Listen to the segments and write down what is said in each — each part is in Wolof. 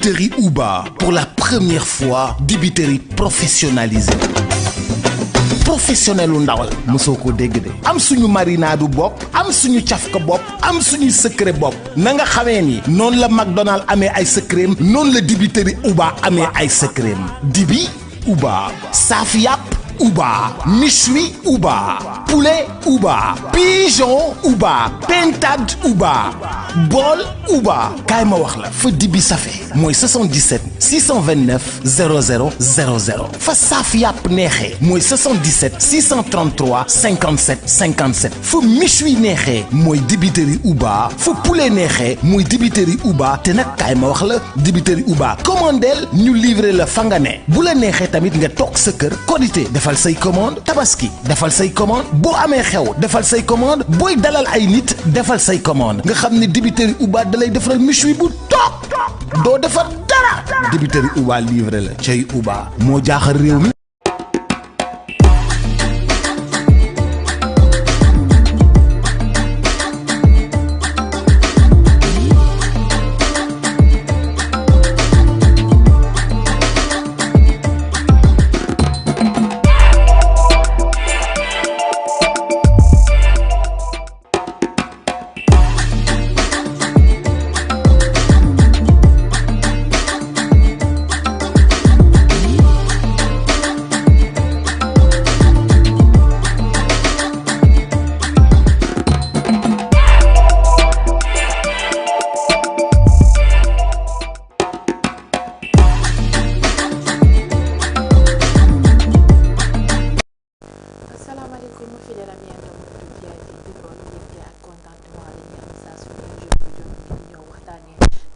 dibiterie Uba pour la première fois dibiterie professionnalisée professionnel u ndawal mosoo ko dégg de am suñu marinade bopp am suñu cafka bopp am suñu secret bopp na nga xamee ni noonu la McDonald amee ay secret noonu la dibiterie Uba amee ay secret dibi Uba saaf yàpp Uba méchoui Uba poulet Uba pigeon Uba pintade Uba bool Uba kaay ma wax la fa dibi safe mooy 77 629 00 00 fa saaf yàpp neexee mooy 77 633 57 57 fa méchoui neexee mooy dibiterie Uba fa poulet neexee mooy dibiterie Uba te nag kaay ma wax la dibiterie Uba commandeel ñu livrer la fa nga ne bu la neexee tamit nga toog sa kër Korité defal say commande Tabaski defal say commande boo amee xew defal say commande booy dalal ay nit defal say commande nga xam ne dibiterie Uba dalay defaral méchoui bu toog doo defar dara dibiterie Uba livré la cay Uba moo jaaxal réew mi.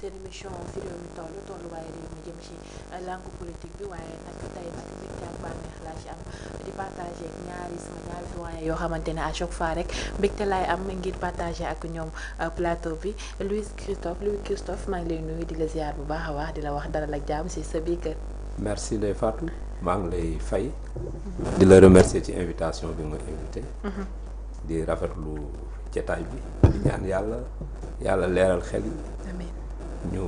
émission fi réew mi tolluwaay réew mi jëm ci langue politique bi waaye nag tey nag mbégte ak bànneex laa ci am di partager ak sama ñaari doyen yoo xamante ne à chaque fois rek mbégte laay am ngir partager ak ñoom plateau bi Louis Christophe maa ngi lay nuyu di la ziar bu baax a wax di la wax dalal ak jàmm si sa biir kër. merci Ndeye Fatou maa ngi lay fay. di la remercier ci invitation bi nga invité. di rafetlu jotaay bi. di ñaan yàlla leeral xel yi. amiin ñu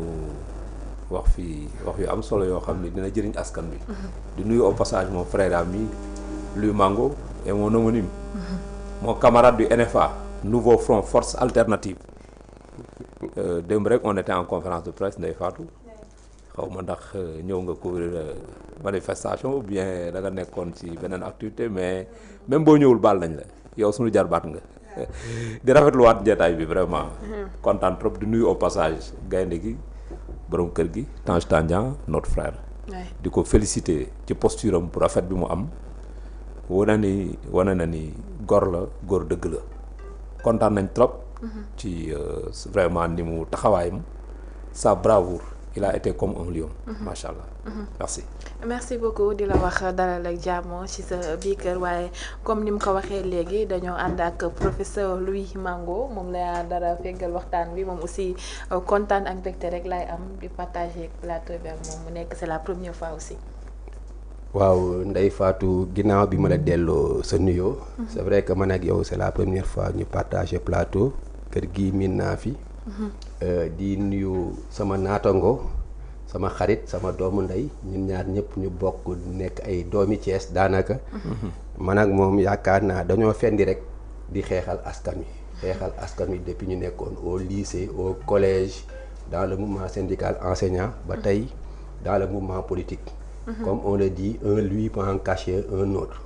wax fi wax yu am solo yoo xam ne dina jëriñ askan bi. di nuyu au passage mon frère ami Louis Mango et mon homonyme. mon camarade du NFA Nouveau Front Force Alternative. démb rek on était en conférence de presse Ndeye Fatou. xaw ma ndax ñëw nga couvrir manifestation ou bien da nga nekkoon ci beneen activité mais même boo ñëwul baal nañ la yow suñu jarbaat nga di rafetluwaat jeetaay bi vraiment kontaan trop di nuyu au passage gaynde gi borom kër gi Tange Tandian notre frère di ko féliciter ci posture am bu rafet bi mu am wane na ni góor dëgg la kontaan nañ trop ci vraiment ni mu taxawaayam sa bravoure il a été comme un lion. macha allah. merci beaucoup di la wax dalal ak jàmm ci sa biir kër waaye comme ni mu ko waxee léegi dañoo ànd ak professeur Louis Mango moom la dara feggal waxtaan bi moom aussi kontaan ak mbégte rek laay am di partager plateau bi ak moom mu nekk c'est la première fois aussi. waaw Ndeye Fatou ginnaaw bi ma la delloo sa nuyoo. c'est vrai que man ak yow c'est la première fois ñu partager plateau kër gi miin naa fi. di nuyu sama naatango sama xarit sama doomu ndey ñun ñaar ñëpp ñu bokk nekk ay doomi Thiès daanaka. man ak moom yaakaar naa dañoo fendi rek di xeexal askan wi depuis ñu nekkoon au lycée au collège dans le mouvement syndical enseignant ba tey dans le mouvement politique. comme on le dit un Louis peut en cacher un autre.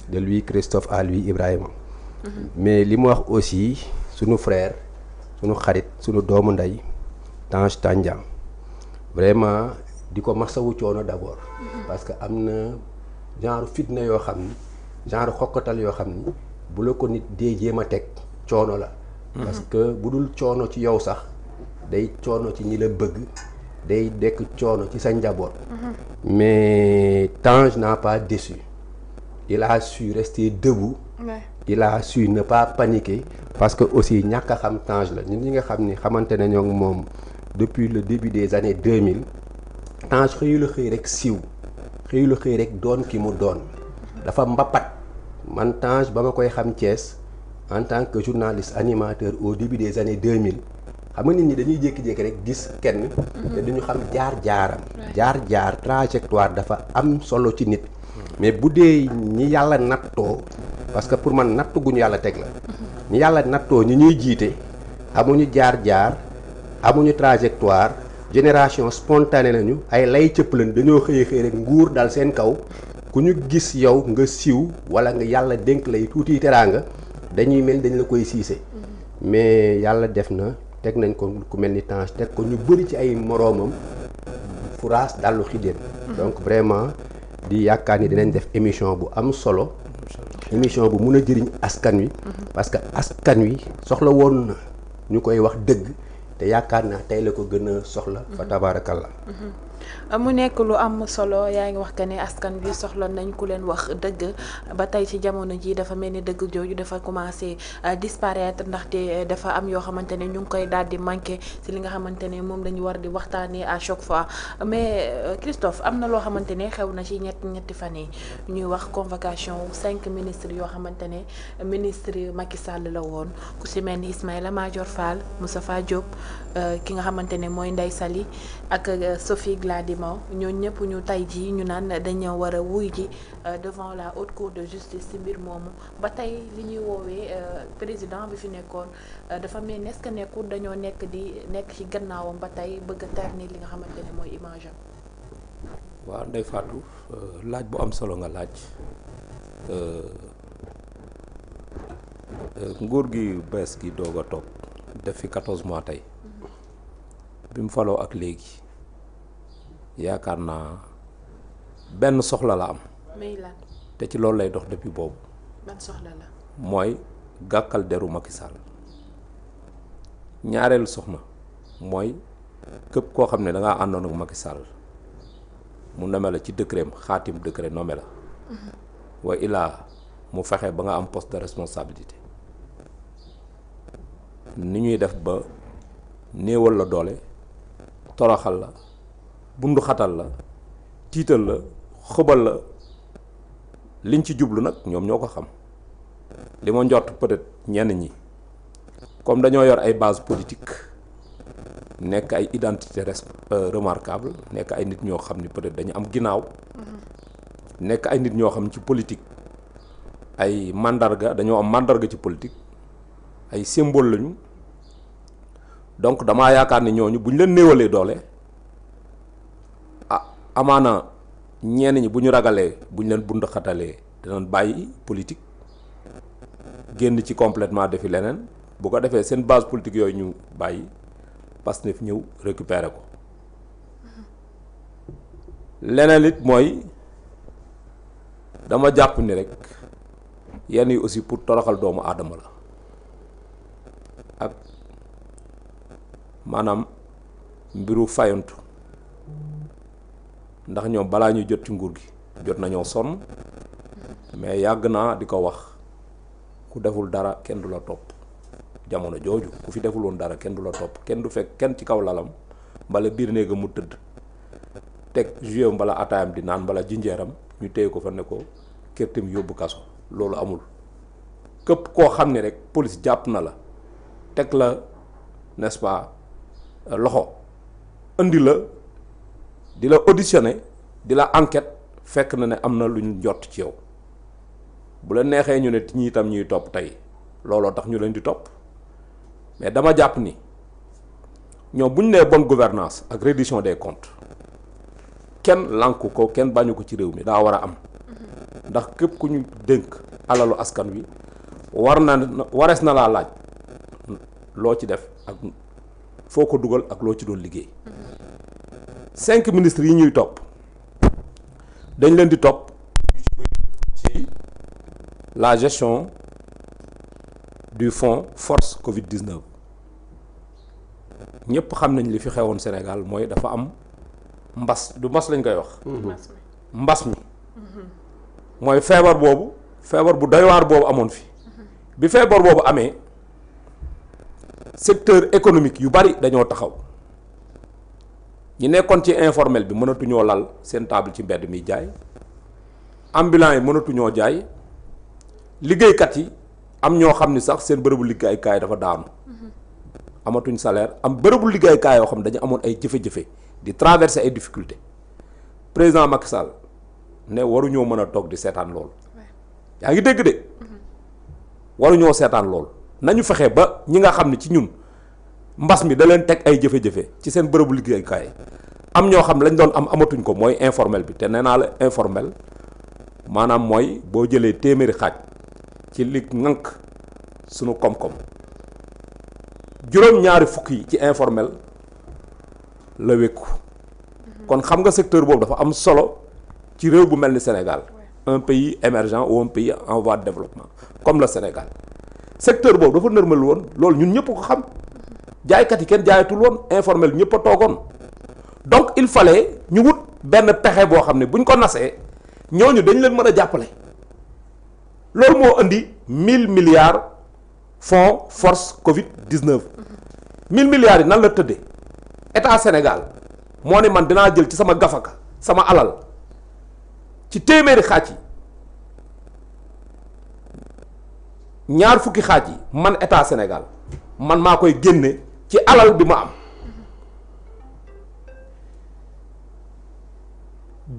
de Louis Christophe à Louis Ibrahima. mais li mu wax aussi sunu frère. sunu xarit sunu doomu ndey Tange Tandian vraiment di ko masawu coono d'abord parce que am na genre fitna yoo xam ni genre xokkatal yoo xam ni bu la ko nit dee jéem a teg coono la parce que bu dul coono ci yow sax day coono ci ñi la bëgg day dekk coono ci sa njaboot mais Tange n'a pas déçu il a su rester debout. il a su ne pas paniquer parce que aussi ñàkk a xam Tange la ñun ñi nga xam ni xamante ne ñoo moom depuis le début des années 2000 Tange xëyul xëy rek siiw xëyul xëy rek doon ki mu doon dafa mbapat man Tange ba ma koy xam Thiès en tant que journaliste animateur au début des années 2000 xam nga nit ñi dañuy jékki-jékki rek gis kenn te duñu xam jaar-jaaram jaar-jaar trajectoire dafa am solo ci nit mais bu dee ñi yàlla nattoo parce que pour man nattu gu ñu yàlla teg la ñi yàlla nattoo ñi ñuy jiite amuñu jaar-jaar amuñu trajectoire génération spontanée nañu ay lay cëppalan dañoo xëy rek nguur dal seen kaw ku ñu gis yow nga siiw wala nga yàlla dénk lay tuuti teraanga dañuy mel dañ la koy siise mais yàlla def na teg nañ ko ku mel ni Tange teg ko ñu bëri ci ay moroomam furaas dallu xidéen donc vraiment di yaakaar ni dinañ def émission bu am solo émission bu mun a jëriñ askan wi parce que askan wi soxla woon na ñu koy wax dëgg te yaakaar naa tey la ko gën a soxla fa tabaarakalla mu nekk lu am solo yaa ngi wax que ne askan bi soxla nañ ku leen wax dëgg ba tey ci jamono ji dafa mel ni dëgg jooju dafa commencé disparaître ndaxte dafa am yoo xamante ne ñu ngi koy daal di manqué ci li nga xamante ne moom lañu war di waxtaanee à chaque fois mais Christophe am na loo xamante ne xew na ci ñetti fan yi ñuy wax convocation 5 ministres yoo xamante ne ministre Macky Sall la woon ku ci mel ni Ismaïla Madior Fall Moustapha Diop ki nga xamante ne mooy Ndeye Saly ak Sophie Gladima ñooñu ñëpp ñu tey jii ñu naan dañoo war a wuy ji devant la haute cour de justice ci mbir moomu ba tey li ñuy woowee président bi fi nekkoon dafa mel ni est-ce que nekkul dañoo nekk ci gannaawam ba tey bëgg a ternir li nga xamante ne mooy image am. waaw Ndeye Fatou laaj bu am solo nga laaj nguur gi bees gi doog a toog def fi 14 mois tey bi mu faloo ak léegi yaakaar naa benn soxla la am. muy lan te ci loolu lay dox depuis boobu. ban soxla la. mooy gàkkal deru Macky Sall ñaareelu soxna mooy képp koo xam ne da ngaa àndoon ak Macky Sall mu nommé la ci décret xaatim décret nommé la. wa ilaa mu fexe ba nga am poste de responsabilité ni ñuy def ba néewal la doole toroxal la bundu xatal la tiital la xëbal la liñ ci jublu nag ñoom ñoo ko xam li ma njort peut-être ñenn ñi comme dañoo yor ay base politique nekk ay identité remarquable nekk ay nit ñoo xam ni peut-être dañu am ginnaaw nekk ay nit ñoo xam ci politique ay mandarga dañoo am mandarga ci politique ay symbole lañu donc damaa yaakaar ni ñooñu bu ñu leen néewalee doole amaana ñenn ñi bu ñu ragalee bu ñu leen bund xatalee dinañ bàyyi politique génn ci complètement defi leneen bu ko defee seen base politique yooyu ñu bàyyi Pastef ñëw récupérer ko leneen it mooy dama jàpp ni rek yenn yi aussi pour toroxal doomu aadama la ak maanaam mbiru fayantu ndax ñoom balaa ñuy jot ci nguur gi jot nañoo sonn mais yàgg naa di ko wax ku deful dara kenn du la topp jamono jooju ku fi deful woon dara kenn du la topp kenn du fekk kenn ci kaw lalam mbala biir néega mu tëdd teg joué mbala ataayam di naan mbala jinjeeram ñu téye ko fa ne ko kërtim yóbbu kaso loolu amul képp koo xam ne rek police jàpp na la teg la n'est-ce pas loxo indi la di la auditionné di la enquête fekk na ne am na lu ñu jot ci yow bu la neexee ñu ne ñi itam ñuy topp tey looloo tax ñu leen di topp mais dama jàpp ni ñoom bu ñu nee bonne gouvernance ak reddition des comptes kenn lànku ko kenn bañu ko ci réew mi daa war a am ndax képp ku ñu dénk alalu askan wi warees na laa laaj loo ci def ak foo ko dugal ak loo ci doon liggéey 5 ministres yi ñuy topp dañ leen di topp ci la gestion du fonds force Covid-19 ñëpp xam nañ li fi xewoon Sénégal mooy dafa am mbas du mbas lañ koy wax. mbas mi mooy feebar bu doy waar boobu amoon fi bi feebar boobu amee secteur économique yu bari dañoo taxaw ñi nekkoon ci informel bi mënatuñoo lal seen table ci mbedd mi jaay ambulants yi mënatuñoo jaay liggéeykat yi am ñoo xam ni sax seen bërëbu liggéeykaay dafa daanu amatuñ salaire am bërëbu liggéeykaay yoo xam ne dañu amoon ay jafe-jafe di traverser ay difficultés président Macky Sall ne waruñoo mën a toog di seetaan loolu yaa ngi dégg de waruñoo seetaan loolu nañu fexe ba ñi nga xam ne ci ñun mbas mi da leen teg ay jafe-jafe ci seen bërëbu liggéeykaay am ñoo xam lañ doon am amatuñ ko mooy informel bi te nee naa la informel maanaam mooy boo jëlee téeméeri xaaj ci li ŋànk sunu koom-koom juróom-ñaari fukk yi ci informel la wékku kon xam nga secteur boobu dafa am solo ci réew bu mel ni Sénégal un pays émergent ou un pays en voie de développement comme le Sénégal secteur boobu dafa nërmal woon loolu ñun ñëpp ko xam jaaykat yi kenn jaayatul woon informel ñëpp a toogoon donc il fallait ñu wut benn pexe boo xam ne buñ ko nasee ñooñu dañ leen mën a jàppale loolu moo indi 1000 milliards fonds force Covid 19 1000 milliards yi nan la tëddee état Sénégal moo ne man dinaa jël ci sama gafaka sama alal ci téeméeri xaaj yi ñaar fukki xaaj yi man état Sénégal man maa koy génne ci alal bi ma am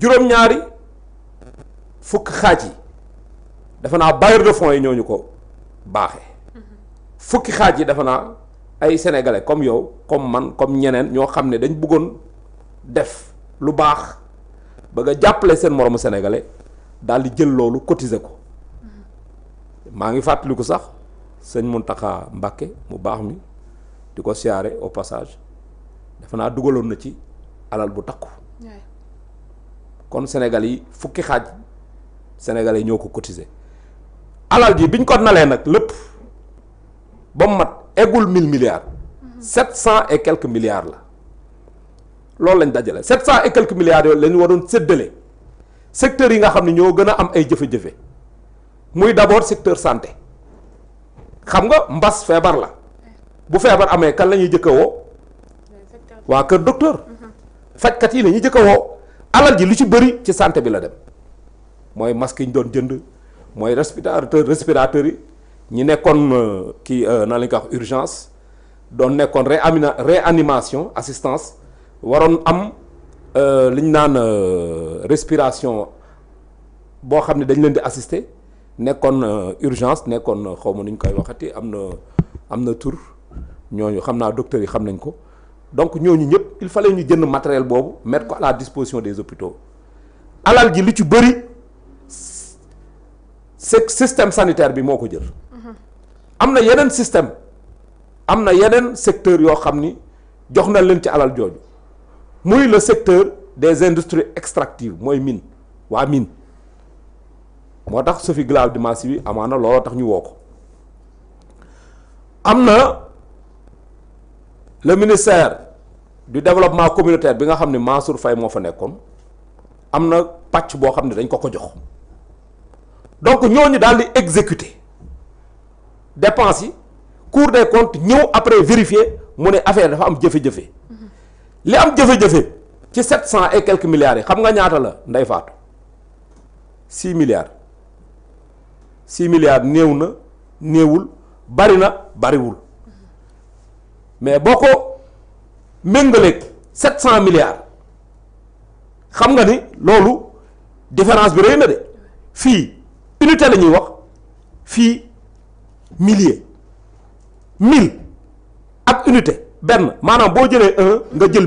juróom-ñaari fukki xaaj yi dafa naa bailleur de fonds yi ñoo ñu ko baaxee fukki xaaj yi dafa naa ay sénégalais comme yow comme man comme ñeneen ñoo xam ne dañ bëggoon def lu baax bëgg a jàppale seen moromu sénégalais daal di jël loolu cotiser ko maa ngi fàttaliku sax sëñ Mountakha Mbacké mu baax mi di ko siyaare au passage dafa naa dugaloon na ci alal bu takku kon Sénégal yi fukki xaaj sénégalais yi ñoo ko cotiser alal ji biñ ko nalee nag lépp ba mu mat eggul 1000 milliards 700 et quelques milliards la loolu lañ dajale 700 et quelques milliards yooyu lañu waroon séddale secteurs yi nga xam ne ñoo gën a am ay jafe-jafe muy d'abord secteur santé xam nga mbas feebar la bu feebar amee kan la ñuy jëkk a woo waa kër docteur fajkat yi la ñuy jëkk a woo alal ji lu ci bëri ci santé bi la dem mooy masque yi ñu doon jënd mooy respirateurs yi ñi nekkoon kii na lañ ko wax urgence doon nekkoon réanimation assistance waroon am li ñu naan respiration boo xam ne dañ leen di assister nekkoon urgence nekkoon xaw ma nu ñu koy waxati am na tur ñooñu xam naa docteurs yi xam nañ ko donc ñooñu ñëpp il fallait ñu jënd matériel boobu mettre ko à la disposition des hôpitaux alal ji li ci bëri système sanitaire bi moo ko jël am na yeneen système am na yeneen secteur yoo xam ni jox na leen ci alal jooju muy le secteur des industries extractives mooy mine waa mine moo tax Sophie Gladime Dimassi bi amaana looloo tax ñu woo ko am na le ministère du développement communautaire bi nga xam ne Mansour Faye moo fa nekkoon am na pàcc boo xam ne dañ ko jox donc ñooñu daal di exécuter dépenses yi Cour des comptes ñëw après vérifier mu ne affaire dafa am jafe-jafe li am jafe-jafe ci 700 et quelques milliards yi xam nga ñaata la Ndeye Fatou 6 milliards 6 milliards néew na néewul bari na bariwul mais boo ko méngaleeg 700 milliards xam nga ni loolu différence bi rëy na de fii unité la ñuy wax fii millier 1000 ak unité benn maanaam boo jëlee 1 nga jël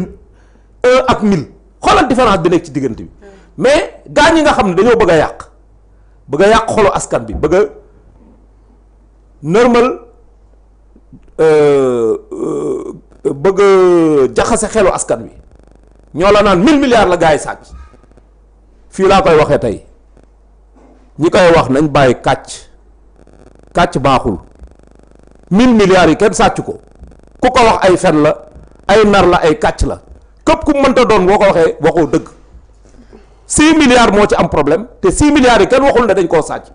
1 ak 1000 xoolal différence bi nekk ci diggante bi mais gaa ñi nga xam ne dañoo bëgg a yàq xolu askan bi bëgg a normal bëgg a jaxase xelu askan wi ñoo la naan 1000 milliards la gaa yi sàcc fii laa koy waxee tey ñi koy wax nañ bàyyi kàcc baaxul 1000 milliards yi kenn sàcc ko ku ko wax ay fen la ay nar la ay kàcc la képp ku mënta doon boo ko waxee waxoo dëgg 6 milliards moo ci am problème te 6 milliards yi kenn waxul ne dañ koo sàcc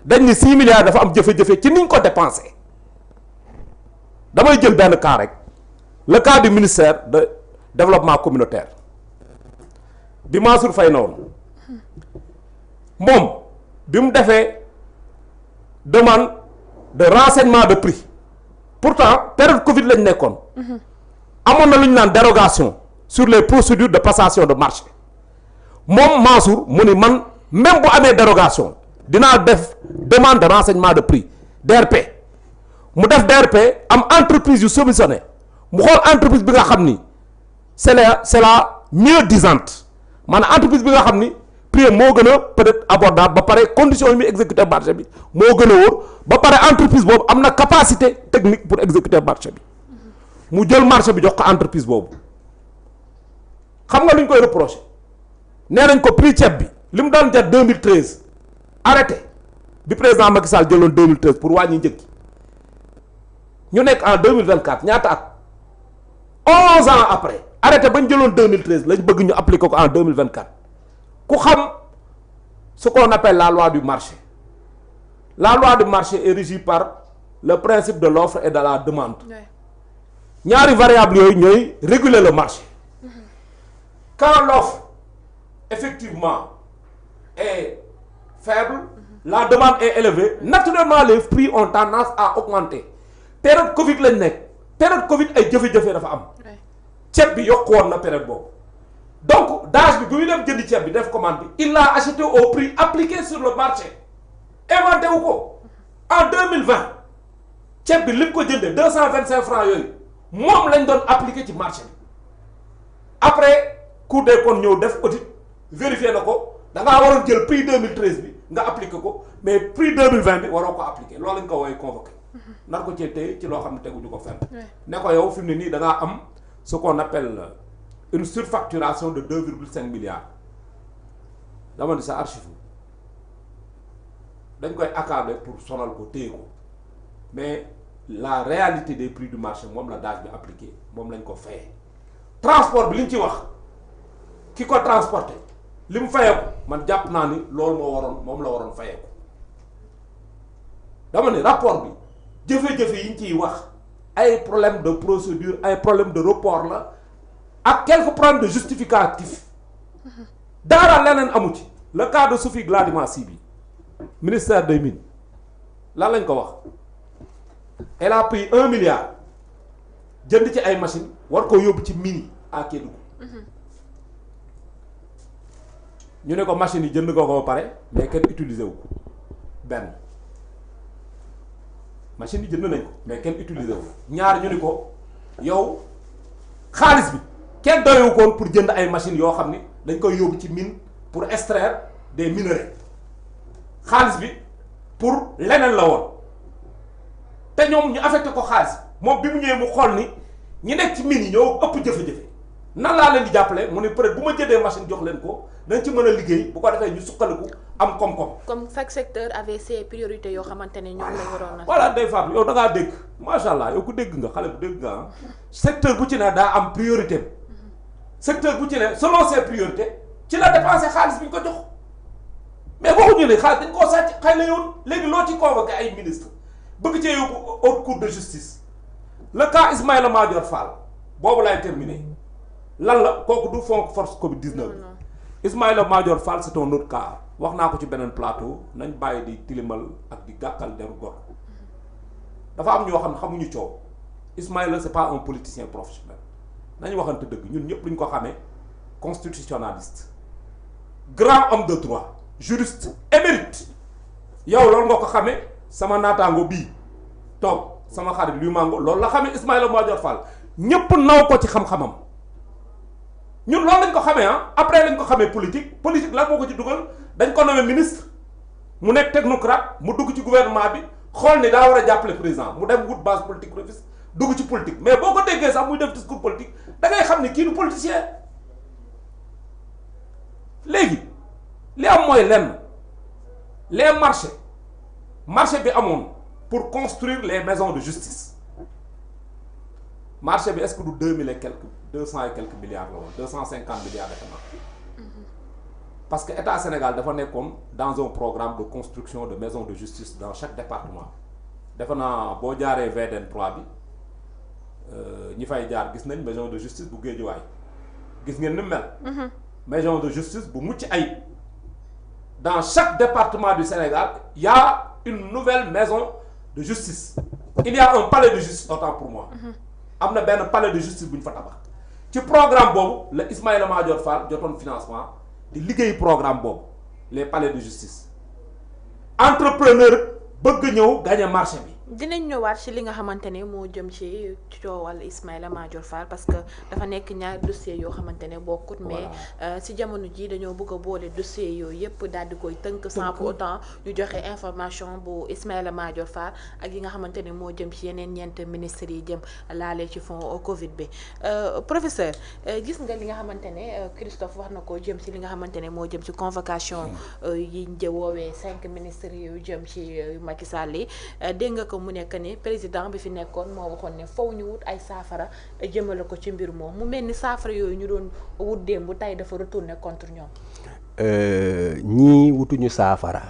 dañ ni 6 milliards dafa am jafe-jafe ci niñ ko dépensé damay jël benn cas rek le cas du ministère de développement communautaire bi Mansour Faye na woon moom bi mu defee demande de renseignement de prix pourtant période Covid lañ nekkoon. amoon na lu ñu naan dérogation sur les procédures de passation de marché moom Mansour mu ni man même bu amee dérogation dinaa def demande de renseignement de prix DRP mu def DRP am entreprise yu soumissionné mu xool entreprise bi nga xam ni c'est la mieux disante maanaam entreprise bi nga xam ni prix moo gën a peut-être abordable ba pare conditions yi muy exécuter marché bi moo gën a wóor ba pare entreprise boobu am na capacité technique pour exécuter marché bi mu jël marché bi jox ko entreprise boobu xam nga lu ñu koy reprocher nee nañ ko prix ceeb bi li mu daan jar 2013 arrêté bi président Macky Sall jëloon 2013 pour wàññi njëg ñu nekk en 2024 ñaata at 11 ans après arrêté ba ñu jëloon 2013 lañ bëgg ñu appliquer ko en 2024 ku xam ce qu'on appelle la loi du marché la loi du marché est régie par le principe de l'offre et de la demande ñaari variables yooyu ñooy réguler le marché quand l'offre effectivement est faible la demande est élevée naturellement les prix ont tendance à augmenter période Covid lañ nekk période Covid ay jafe-jafe dafa am ceeb bi yokku woon na période boobu donc Dash bi bu ñu dem jëndi ceeb bi def commande bi il l'a acheté au prix appliqué sur le marché inventé wu ko en 2020 ceeb bi li mu ko jëndee 225 francs yooyu moom lañ doon appliqué ci marché bi après Cour des comptes ñëw def audit vérifié na ko da ngaa waroon jël prix 2013 bi nga appliqué ko mais prix 2020 bi waroo ko appliqué loolu lañ ko woowee convoqué nar ko cee téye ci loo xam ne teguñu ko fenn ne ko yow fi mu ne nii da ngaa am ce qu'on appelle une surfacturation de 2,5 milliards dama ni sa archive dañ koy accabler pour sonal ko téye ko mais la réalité des prix du marché moom la Dash bi appliqué moom lañ ko fayee transport bi li ñu ci wax ki ko transporté li mu fayee ko man jàpp naa ni loolu moom la waroon fayee ko dama ni rapport bi jëfe-jëfe yi ñu ciy wax ay problème de procédure ay problème de report la ak quelques problèmes de justificatif daara leneen amu ci le cas de Sophie Gladima Sy bi ministère des mines lan lañ ko wax elle a pris 1 milliard jënd ci ay machines war ko yóbbu ci mine yi à Kédougou ñu ne ko machines yi jënd ko ba pare mais kenn utiliser wu ko benn machines yi jënd nañ ko mais kenn utiliser wu ñaar ñu ni ko yow xaalis bi kenn doyewu koon pour jënd ay machines yoo xam ni dañ koy yóbbu ci mine pour extraire des minerais xaalis bi pour leneen la woon te ñoom ñu affecté ko xaalis moom bi mu ñëwee mu xool ni ñi nekk ci mine yi ñoo ëpp jafe-jafe nan laa leen di jàppale mu ne peut-être bu ma jëndee machine jox leen ko dañ ci mën a liggéey bu ko defee ñu suqaliku am koom-koom. comme chaque secteur avait ses priorités yoo xamante ne ñoom la waroon a. voilà day faatu yow da ngaa dégg macha allah yow ku dégg nga xale bu dégg nga ah secteur bu ci ne daa am priorité secteur bu ci ne selon ses priorités ci la dépensé xaalis bi ñu ko jox mais waxuñu ne xaalis dañ koo sàcc xëy na yoon léegi loo ci convoqué ay ministre bëgg cee yóbbu haute cour de justice le cas Ismaïla Madior Fall boobu laay terminé lan la kooku du fond force Covid 19 Ismaïla Madior Fall c'est un autre cas wax naa ko ci beneen plateau nañ bàyyi di tilimal ak di gàkkal deru gor dafa am ñoo xam ne xamuñu coow Ismaïla c'est pas un politicien professionnel nañ waxante dëgg ñun ñëpp luñ ko xamee constitutionnaliste grand homme de droit juriste émérite yow loolu nga ko xamee sama naataango bii toog sama xarit luy mango loolu la xamee Ismaïla Madior Fall ñëpp naw ko ci xam-xamam ñun loolu lañ ko xamee ah après lañ ko xamee politique lan moo ko ci dugal dañ ko nommé ministre mu nekk technocrate mu dugg ci gouvernement bi xool ni daa war a jàppale président mu dem wut base politique refis dugg ci politique mais boo ko déggee sax muy def discours politique da ngay xam ni kii du politicien léegi li am mooy lenn les marché bi amoon pour construire les maisons de justice marché bi est-ce que du 2000 et quelques 200 et quelques milliards la woon 250 milliards defe naa parce que état Sénégal dafa nekkoon dans un programme de construction de maisons de justice dans chaque département defe naa boo jaaree VDN 3 bi ñi fay jaar gis nañ maison de justice bu Guédiawaye gis ngeen ni mel. maison de justice bu mucc ayib dans chaque département du Sénégal il y a une nouvelle maison de justice il y a un palais de justice autant pour moi. am na benn palais de justice bu ñu fa tabax. ci programme boobu la Ismaïla Madior Fall jotoon financement di liggéey programme boobu les palais de justice entrepreneur bëgg ñëw gagner marché bi. dinañ ñëwaat ci li nga xamante ne moo jëm ci coowal Ismaïla Madior Fall parce que dafa nekk ñaari dossier yoo xamante ne bokkut mais ci jamono ji dañoo bëgg a boole dossier yooyu yëpp daal di koy tënk sans pour autant ñu joxe information bu Ismaïla Madior Fall ak yi nga xamante ne moo jëm ci yeneen ñeent ministres yi jëm laale ci fond Covid bi professeur gis nga li nga xamante ne Christophe wax na ko jëm ci li nga xamante ne moo jëm ci convocation yi ñu woowee 5 ministres yu jëm ci Macky Sall yi dégg nga ko mu nekk ni président bi fi nekkoon moo waxoon ne faw ñu wut ay saafara jëmale ko ci mbir moom mu mel ni saafara yooyu ñu doon wut démb tey dafa retourner contre ñoom. ñii wutuñu saafara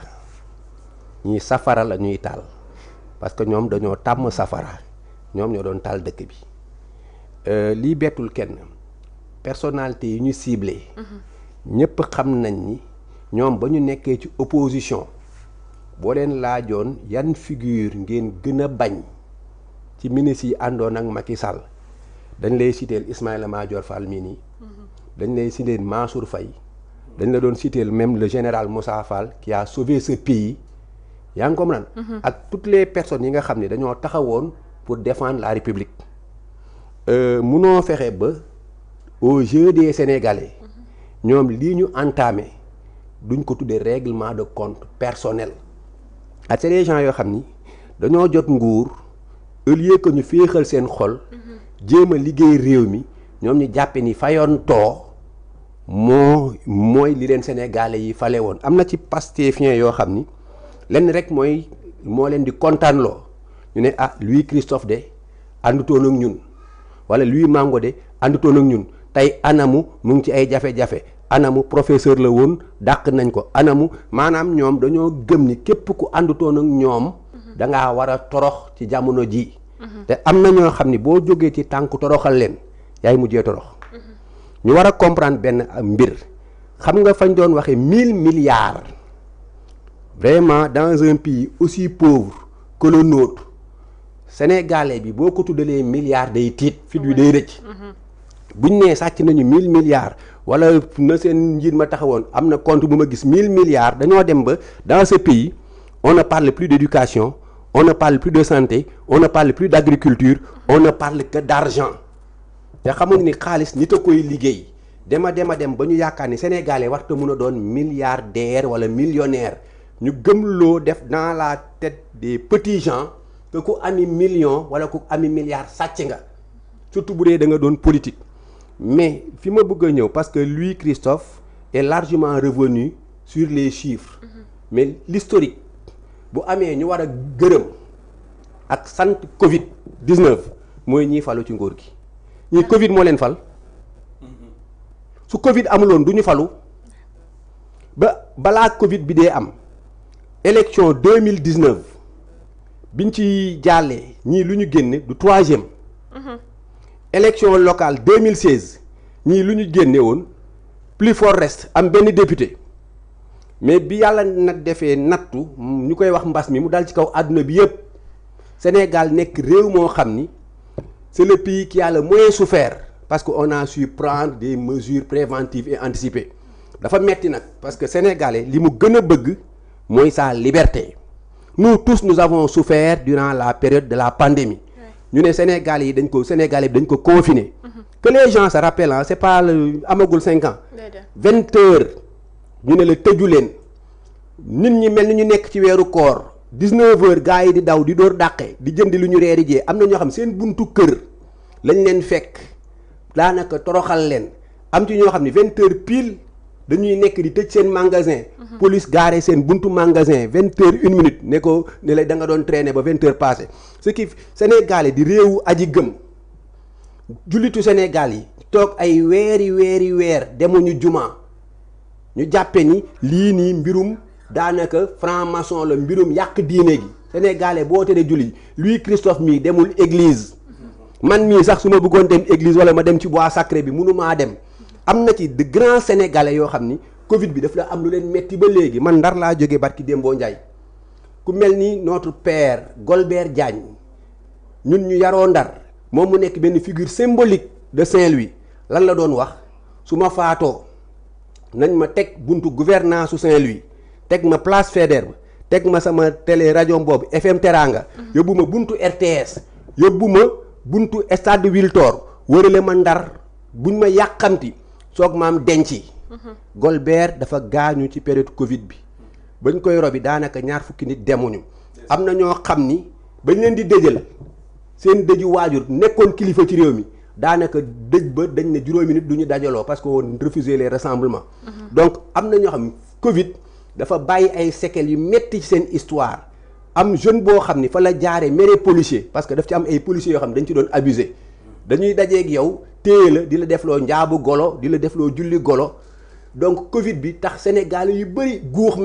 ñii safara la ñuy taal parce que ñoom dañoo tàmm safara ñoom ñoo doon taal dëkk bi lii bettul kenn personnalité yi ñu ciblé. ñëpp xam nañ ni ñoom ba ñu nekkee ci opposition. boo leen laajoon yan figure ngeen gën a bañ ci ministres yi àndoon ak Macky Sall dañ lay citeel Ismaïla Madior Fall mii nii dañ lay citeel Mansour Faye dañ la doon citeel même le général Moussa Fall qui a sauvé ce pays yaa ngi comprendre ak toutes les personnes yi nga xam ne dañoo taxawoon pour défendre la République munoo fexe ba au jeu des Sénégalais ñoom lii ñu entamé duñ ko tuddee règlement de compte personnel ak c'est des gens yoo xam ni dañoo jot nguur au lieu que ñu féexal seen xol jéem a liggéey réew mi ñoom ñu jàppe ni fayoon too mooy li leen sénégalais yi fale woon am na ci pastéfien yoo xam ni lenn rek moo leen di kontaanloo ñu ne Louis Christophe de àndutoon ak ñun wala Louis Mango de àndutoon ak ñun tey anamu mu ngi ci ay jafe-jafe anamu professeur la woon dàq nañ ko anamu maanaam ñoom dañoo gëm ni képp ku àndutoon ak ñoom da ngaa war a torox ci jamono ji te am na ñoo xam ni boo jógee ci tànk toroxal leen yaay mujjee torox ñu war a comprendre benn mbir xam nga fañ doon waxee 1000 milliards vraiment dans un pays aussi pauvre que le nôtre sénégalais bi boo ko tuddalee milliards day tiit fit wi day rëcc buñ nee sàcc nañu 1000 milliards wala na seen njiit ma taxawoon am na compte bu ma gis 1000 milliards dañoo dem ba dans ce pays on ne parle plus d'éducation on ne parle plus de santé on ne parle plus d'agriculture on ne parle que d'argent te xamuñ ni xaalis nit a koy liggéey dem ba ñu yaakaar ni sénégalais warta mun a doon milliardaire wala millionnaire ñu gëmloo def dans la tête des petits gens que ku ami million wala ku ami milliard sàcc nga surtout bu dee da nga doon politique. Mais fi ma bëgg a ñëw parce que Louis Christophe est largement revenu sur les chiffres mais l'historique bu amee ñu war a gërëm ak sant Covid 19 mooy ñiy falu ci nguur gi ñii Covid moo leen fal su Covid amuloon du ñu falu balaa Covid bi dee am élection 2019 biñ ci jàllee ñii lu ñu génne du 3e. élection locale 2016 ñii lu ñu génne woon plus fort reste am benn député mais bi yàlla nag defee nattu ñu koy wax mbas mi mu dal ci kaw àdduna bi yëpp Sénégal nekk réew moo xam ni c'est le pays qui a le moins souffert parce que on a su prendre des mesures préventives et anticipées dafa metti nag parce que sénégalais li mu gën a bëgg mooy sa liberté nous tous nous avons souffert durant la période de la pandémie ñu ne Sénégal yi dañ ko confiné que les gens se rappellent c'est pas amagul 5 ans 20 heures ñu ne la tëju leen nit ñi mel ni ñu nekk ci weeru koor 19 heures gars yi di daw di door dàqe di jëndi lu ñu reeri jee am na ñoo xam seen buntu kër lañ leen fekk daanaka toroxal leen am ci ñoo xam ne 20 heures pile dañuy nekk di tëj seen magasin police garé seen buntu magasin 20 heures 1 minute ne ko ne la da nga doon traîner ba 20 heures passé ce qui Sénégalais di réewu aji gëm jullitu Sénégal yi toog ay weer demuñu juma ñu jàppe ni lii nii mbirum daanaka franc-maçon la mbirum yàq diine gi Sénégalais boo teree julli Louis Christophe mii demul église man mii sax su ma bëggoon dem église wala ma dem ci bois sacré bi mënumaa dem am na ci de grands Sénégalais yoo xam ni Covid bi daf la am lu leen metti ba léegi man Ndar laa jógee barki Dembo Ndiaye ku mel ni notre père Golbert Diagne ñun ñu yaroo Ndar moom mu nekk benn figure symbolique de Saint-Louis lan la doon wax su ma faatoo nañ ma teg buntu gouvernance su Saint-Louis teg ma place Faidherbe teg ma sama télé rajo boobu FM Teranga yóbbu ma buntu RTS yóbbu ma buntu stade Wiltor wërale ma Ndar buñ ma yàqamti soog maam denci Golbert dafa gaañu ci période Covid bi bañ koy robi daanaka 20 nit demuñu am na ñoo xam ni bañ leen di dëjal seen dëju waajur nekkoon kilifa ci réew mi daanaka dëj ba dañ ne juróomi nit du ñu dajaloo parce que on refusé les rassemblements donc am na ñoo xam ni Covid dafa bàyyi ay séquelles yu metti ci seen histoire am jeune boo xam ni fa la jaaree mere policier parce que daf ci am ay policiers yoo xam ne dañ ci doon abusé dañuy dajeeg yow téye la di la defloo njaabu golo di la defloo julli golo donc Covid bi tax Sénégal yu bëri guux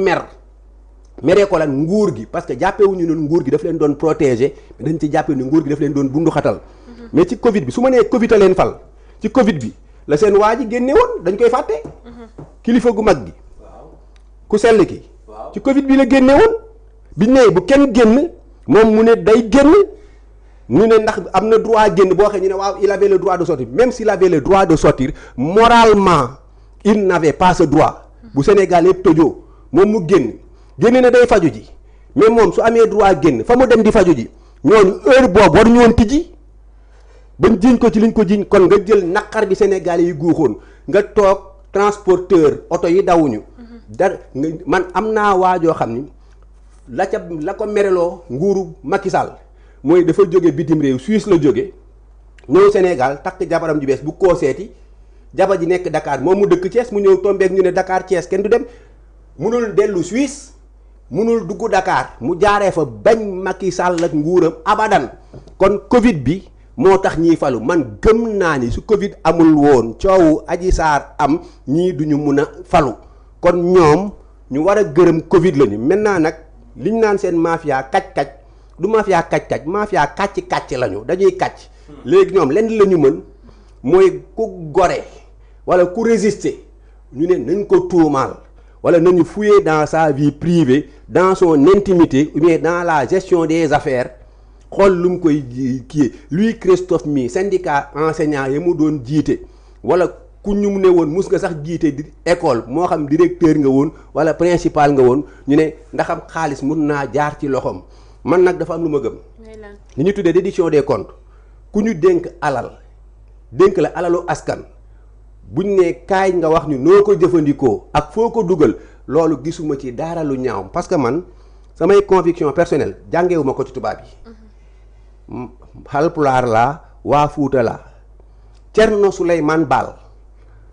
meree ko lan nguur gi parce que jàppewuñu noonu nguur gi daf leen doon protéger mais dañ ci jàppee ni nguur gi daf leen doon bundu xatal mais ci Covid bi su ma nee Covid a leen fal ci Covid bi la seen waa ji génne woon dañ koy fàtte kilifa gu mag gi ku sell ki ci Covid bi la génne woon biñ ne bu kenn génn moom mu ne day génn ñu ne ndax am na droit génn boo xam ñu ne waaw il avait le droit de sortir même s'il avait le droit de sortir moralement il n'avait pas ce droit bu Sénégal yëpp tojoo moom mu génn na day faju ji mais moom su amee droit génn fa mu dem di faju ji ñooñu heure boobu war ñu woon tijji bañ jiñ ko ci liñ ko jiñ kon nga jël naqar bi Sénégal yi guuxoon nga toog transporteur oto yi dawuñu dara man am naa waajoo xam ni la ko mereloo nguuru Macky Sall mooy dafa jóge bitim réew Suisse la jóge ñëw Sénégal takk jabaram ju bees bu koo seeti jabar ji nekk Dakar moom mu dëkk Thiès mu ñëw tombeek ñu ne Dakar Thiès kenn du dem munul dellu Suisse munul dugg Dakar mu jaaree fa bañ Macky Sall ak nguuram abadan kon Covid bi moo tax ñiy falu man gëm naa ni su Covid amul woon coowu Adji Sarr am ñii duñu mun a falu kon ñoom ñu war a gërëm Covid lañu maintenant nag liñ naan seen mafia kàcc-kàcc du mafia kàcc-kàcc mafia kàcc-kàcc lañu dañuy kàcc léegi ñoom lenn la ñu mën mooy ku gore wala ku résister ñu ne nañ ko tuumaal wala nañu fouiller dans sa vie privée dans son intimité ou bien dans la gestion des affaires xool lu mu koy kii lui Christophe mi syndicat enseignant ya mu doon jiite wala ku ñu ne woon mus nga sax jiite di école moo xam directeur nga woon wala principal nga woon ñu ne ndaxam xaalis mun naa jaar ci loxoom man nag dafa am lu ma gëm li ñu tuddee déduction des comptes ku ñu dénk alal dénk la alalu askan buñ ne kaay nga wax ñu noo ko jëfandikoo ak foo ko dugal loolu gisuma ci dara lu ñaaw parce que man samay conviction personnelle jàngewuma ko ci tubaab yi Haalpulaar laa waa Fuuta laa Thierno Souleymane Baal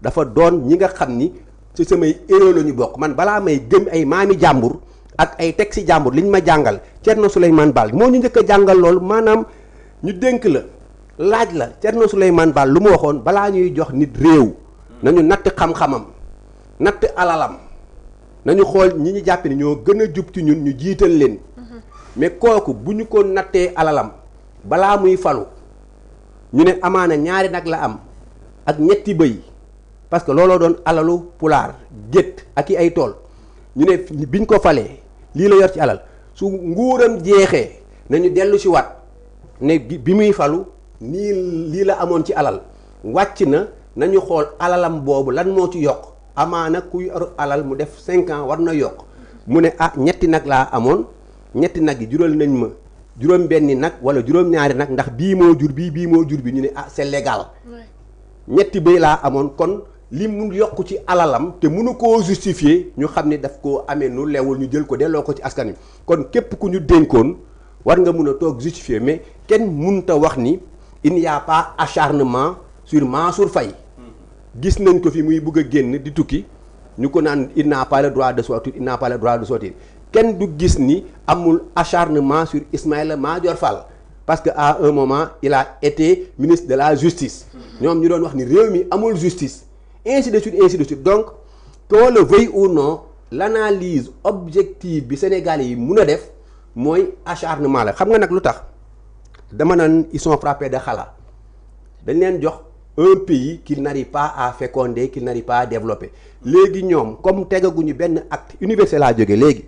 dafa doon ñi nga xam ni ci samay héros la ñu bokk man balaa may gëm ay maami jàmbur ak ay texte jàmbur liñ ma jàngal Thierno Souleymane Baal moo ñu njëkk a jàngal loolu maanaam ñu dénk la laaj la Thierno Souleymane Baal lu mu waxoon balaa ñuy jox nit réew nañu natt xam-xamam natt alalam nañu xool ñi ñu jàpp ni ñoo gën a jub ci ñun ñu jiital leen mais kooku bu ñu ko nattee alalam balaa muy falu ñu ne amaana ñaari nag la am ak ñetti bëy parce que looloo doon alalu pulaar gétt ak i ay tool ñu ne biñ ko falee lii la yor ci alal su nguuram jeexee nañu dellu si waat ne bi muy falu nii lii la amoon ci alal wàcc na nañu xool alalam boobu lan moo ci yokk amaana ku yor alal mu def 5 ans war na yokk mu ne ah ñetti nag laa amoon ñetti nag yi jural nañ ma juróom benni nag wala juróom-ñaari nag ndax bii moo jur bii moo jur bi ñu ne ah c'est légal ñetti bëy laa amoon kon li mu yokk ci alalam te mënu koo justifier ñu xam ne daf koo amee nu lewul ñu jël ko delloo ko ci askan wi kon képp ku ñu dénkoon war nga mun a toog justifier mais kenn munta wax ni il n'y a pas acharnement sur Mansour Faye gis nañ ko fi muy bëgg a génn di tukki ñu ko naan il n'a pas le droit de sortir il n'a pas le droit de sortir kenn du gis ni amul acharnement sur Ismaïla Madior Fall parce que à un moment il a été ministre de la justice ñoom ñu doon wax ni réew mi amul justice ainsi de suite donc qu'on le veuille ou non l'analyse objective bi Sénégalais yi mun a def mooy acharnement la xam nga nag lu tax dama naan ils sont frappés de xala dañ leen jox un pays qu'il n'arrive pas à féconder qu'il n'arrive pas à développer léegi ñoom comme tegaguñu benn acte université laa jóge léegi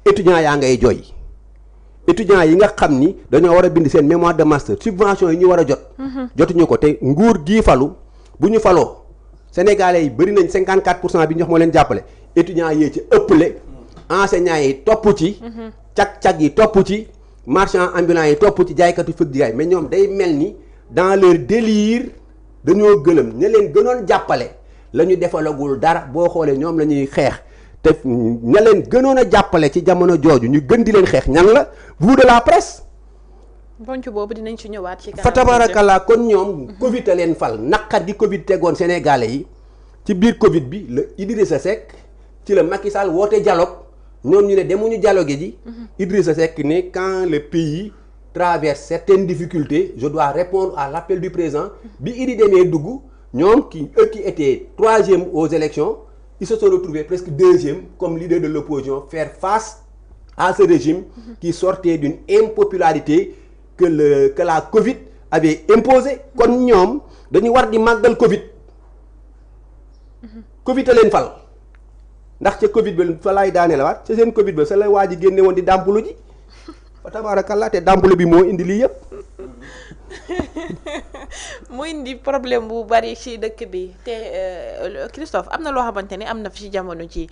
étudiants yaa ngay jooy étudiants yi nga xam ni dañoo war a bind seen mémoire de master subvention yi ñu war a jot. jotuñu ko te nguur gii falu bu ñu faloo sénégalais yi bëri nañ 54% bi ñu wax moo leen jàppale étudiants yee ci ëpple enseignants yi topp ci. cag-cag yi topp ci marchand ambulant yi topp ci jaaykatu fëgg jaay mais ñoom day mel ni dans leur délire dañoo gëlëm ña leen gënoon jàppale la ñu defalagul dara boo xoolee ñoom la ñuy xeex te ña leen gënoon a jàppale ci jamono jooju ñu gën di leen xeex ñan la vous de la presse. bonc boobu dinañ ci ñëwaat ci fa tabarakallah kon ñoom Covid a leen fal naqar gi Covid tegoon Sénégalais yi ci biir Covid bi la Idrissa Seck ci la Macky Sall woote dialogue ñoom ñu ne demuñu dialogue ji. Idrissa Seck ne quand le pays traverse certaines difficultés je dois répondre à l'appel du président bi Idi demee dugg ñoom qui étaient troisième aux élections ils se sont retrouvés presque deuxième comme leader de l'opposition faire face à ce régime qui sortait d'une impopularité que la Covid avait imposée kon ñoom dañu war di màggal Covid Covid a leen fal ndax ca Covid ba fa laay daane la waat ca seen Covid ba sa la waa ji génne woon di dàmpulu ji fa tabarakallah te dàmpulu bi moo indi lii yëpp mu indi problème bu bari ci dëkk bi te Christophe am na loo xamante ne am na fi ci jamono ci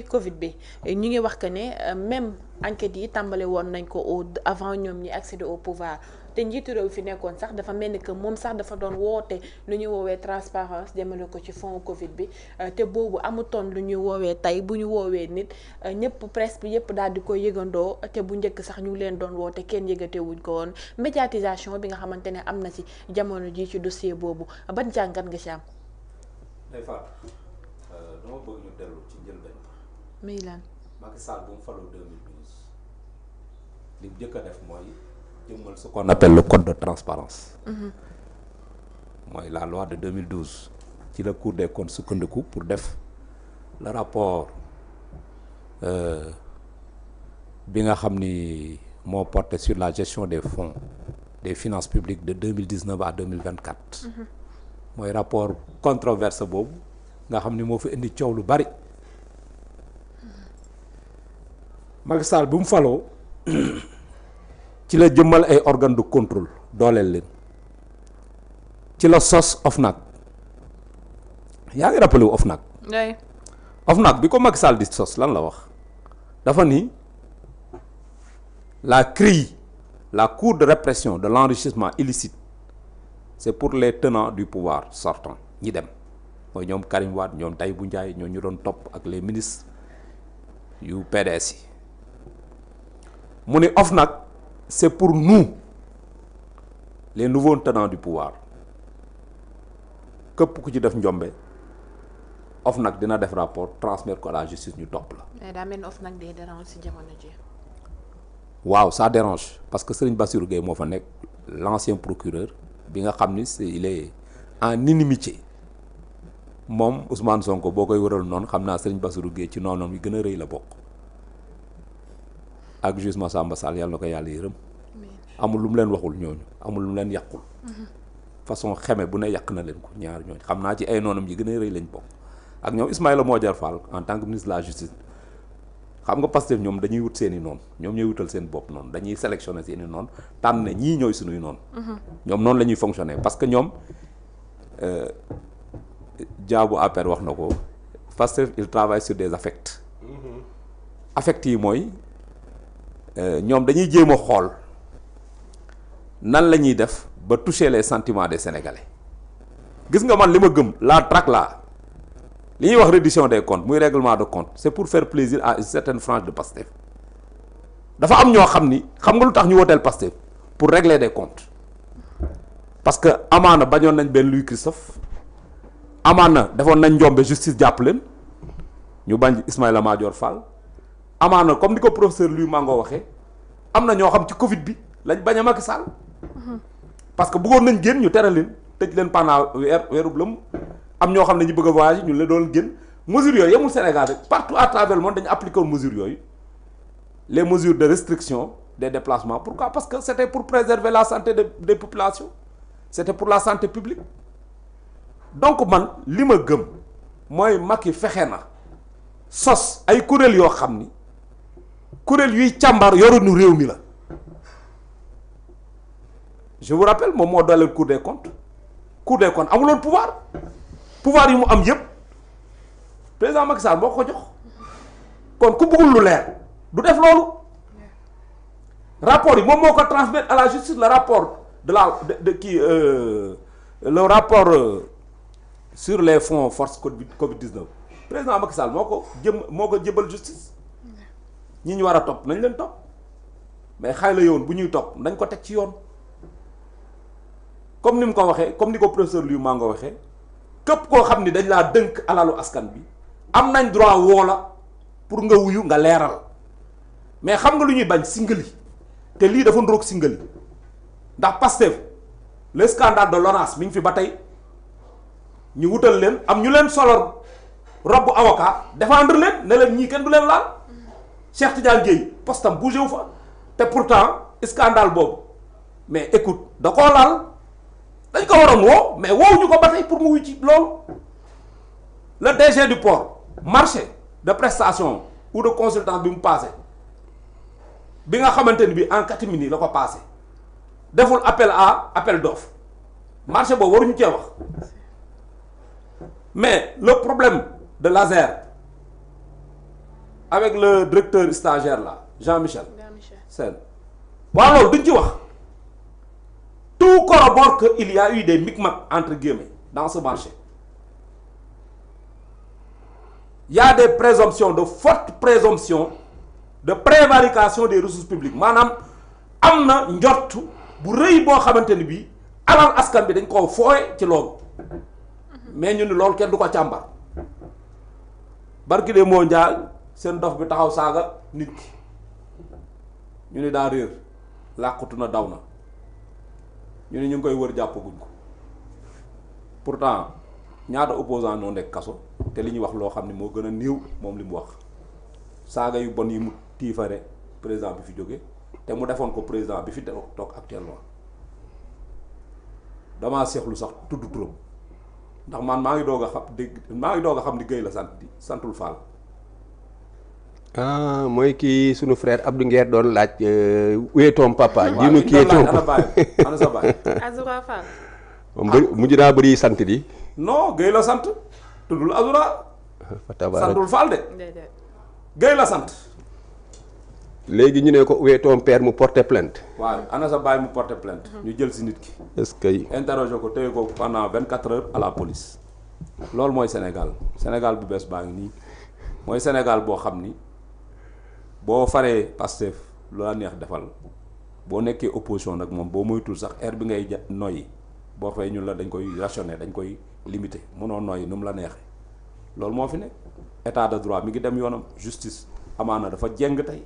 Covid bi ñu ngi wax que ne même enquêtes yi tàmbale woon nañ ko avant ñoom ñi accéder au pouvoir te njiitu réew fi nekkoon sax dafa mel ni que moom sax dafa doon woote lu ñuy woowee transparence jëmale ko ci fond Covid bi te boobu amutoon lu ñuy woowee tey bu ñu woowee nit ñëpp presse bi yëpp daal di koy yëgandoo te bu njëkk sax ñu ngi leen doon woote kenn yëgate wuñ ko woon médiatisation bi nga xamante ne am na ci jamono ji ci dossier boobu ban jàngat nga ci am. day faat dama bëgg ñu dellu ci njëlbeen. muy lan. Macky Sall bu mu faloo 2012 li mu njëkk a def mooy jëmmal ce qu'on appelle le code de transparence mooy la loi de 2012 ci la Cour des comptes sukkandiku pour def le rapport bi nga xam ni moo porté sur la gestion des fonds des finances publiques de 2019 à 2024 mooy rapport controversé boobu nga xam ni moo fi indi coow lu bari Macky Sall bu mu faloo ci la jëmmal ay organes de contrôle dooleel leen ci la sos OFNAC yaa ngi rappelé wu OFNAC. oui. OFNAC bi ko Macky Sall di sos lan la wax dafa ni la CREI la cour de répression de l'enrichissement illicite c'est pour les tenants du pouvoir sortant ñi dem mooy ñoom Karim Wade ñoom Tahibou Ndiaye ñoo ñu doon topp ak les ministres yu PDS yi mu ni OFNAC c'est pour nous les nouveaux tenants du pouvoir képp ku ci def njombe OFNAC dina def rapport transmettre ko à la justice ñu topp la. mais daa mel ni OFNAC day dérange ci jamono ji. waaw ça dérange parce que Serigne Bassirou Gueye moo fa nekk l'ancien procureur bi nga xam ni il est en inimitié moom Ousmane Sonko boo koy wëral noonu xam naa Serigne Bassirou Gueye ci noonu yi gën a rëy la bokk. ak juge Massamba Sall yàlla na ko yàlla yërëm amul lu mu leen waxul ñooñu amul lu mu leen yàqul façon xeme bu ne yàq na leen ko ñaar ñooñu xam naa ci ay noonam yi gën a rëy lañ bokk ak ñoom Ismaïla Madior Fall en tant que ministre de la justice xam nga Pastef ñoom dañuy wut seen i noonu ñoom ñooy wutal seen bopp noonu dañuy sélectionner seen i noonu tànn ne ñii ñooy suñuy noonu ñoom noonu la ñuy fonctionner parce que ñoom jaabu APR wax na ko Pastef il travaille sur des affects affects yi mooy ñoom dañuy jéem a xool nan la ñuy def ba toucher les sentiments des Sénégalais gis nga man li ma gëm la traque là li ñuy wax reddition des comptes muy règlement de compte c'est pour faire plaisir à une certaine frange de Pastef dafa am ñoo xam ni xam nga lu tax ñu wooteel Pastef pour régler des comptes parce que amaana bañoon nañ benn Louis Christophe amaana defoon nañ njombe justice jàpp leen ñu bañ Ismaïla Madior Fall amaana comme ni ko professeur Louis Mango waxee am na ñoo xam ci Covid bi lañ bañ a Macky Sall parce que bëggoon nañ génn ñu tere leen tëj leen pendant weerub lëm am ñoo xam ne ñu bëgg a voyager ñu leen doon génn mesures yooyu yemul Sénégal rek partout à travers le monde dañu appliqué woon mesures yooyu les mesures de restriction des déplacements pourquoi parce que c'était pour préserver la santé des populations c'était pour la santé publique donc man li ma gëm mooy Macky fexe na sos ay kuréel yoo xam ni kuréel yuy càmbar yoruñu réew mi la je vous rappelle moom moo dooleel Cour des comptes amuloon pouvoir yi mu am yëpp président Macky Sall moo ko jox kon ku bëggul lu leer du def loolu rapport yi moom moo ko transmettre à la justice le rapport le rapport sur les fonds force Covid-19 président Macky Sall moo ko jëbal justice ñi ñu war a topp nañ leen topp mais xay la yoon bu ñuy topp nañ ko teg ci yoon comme ni mu ko waxee comme ni ko professeur Liu maa nga waxee képp koo xam ni dañ laa dënk alalu askan bi am nañ droit woo la pour nga wuyu nga leeral mais xam nga lu ñuy bañ singali te lii dafa ndroog singali ndax Pastef le scandale de l'ONAS mi ngi fi ba tey ñu wutal leen am ñu leen solor robbu avocat défendre leen ne leen ñii kenn du leen laal Cheikh Tidiane Dièye postam bougé wu fa te pourtant scandale boobu mais écoute da koo laal dañ ko waroon woo mais woowu ñu ko ba tey pour mu wuy ci loolu le DG du port marché de prestation ou de consultance bi mu passé bi nga xamante ni bi en catimini la ko passé deful appel d'offre marché boobu waruñu cee wax mais le problème de l'ASER avec le directeur stagiaire là Jean-Michel Sène waaw loolu duñ ci wax tout corrobore que il y a eu des micmacs entre guillemets dans ce marché il y a des présomptions de fortes présomptions de prévarication des ressources publiques maanaam am na njort bu rëy boo xamante ni bii alal askan bi dañ koo fooye ci loolu mais ñu ni loolu kenn du ko càmbar barki de moo njaay seen dof bi taxaw saaga nit ki ñu ni daa réer làqutu na daw na ñu ni ñu ngi koy wër jàppaguñ ko pourtant ñaata opposant noo nekk kaso te li ñuy wax loo xam ne moo gën a néew moom li mu wax saaga yu bon yi mu tiifare président bi fi jóge te mu defoon ko président bi fi toog actuellement damaa seexlu sax tudd turam ndax man maa ngi doog a xam ni Guèye la sant di santul Fall. ah mooy kii sunu frère Abdou Nguer doon laaj où est ton papa. waaw ñu kii ton ana sa baay. Azoura Fall. mujj naa bëri sant di. non Guèye la sant tuddul Azoura. santul Fall de. Guèye la sant. léegi ñu ne ko où est ton père mu porter plainte. waaw ana sa baay mu porter plainte. ñu jël si nit ki. est-ce que. interroger ko téye ko pendant 24 heures à la police. loolu mooy Sénégal bu bees baa ngi nii mooy Sénégal boo xam ni boo faree Pastef lu la neex defal boo nekkee opposition nag moom boo moytul sax air bi ngay noyyi boo fay ñun la dañ koy rationner dañ koy limiter mënoo noyyi nu mu la neexee loolu moo fi nekk état de droit mi ngi dem yoonam justice amaana dafa jeng tey.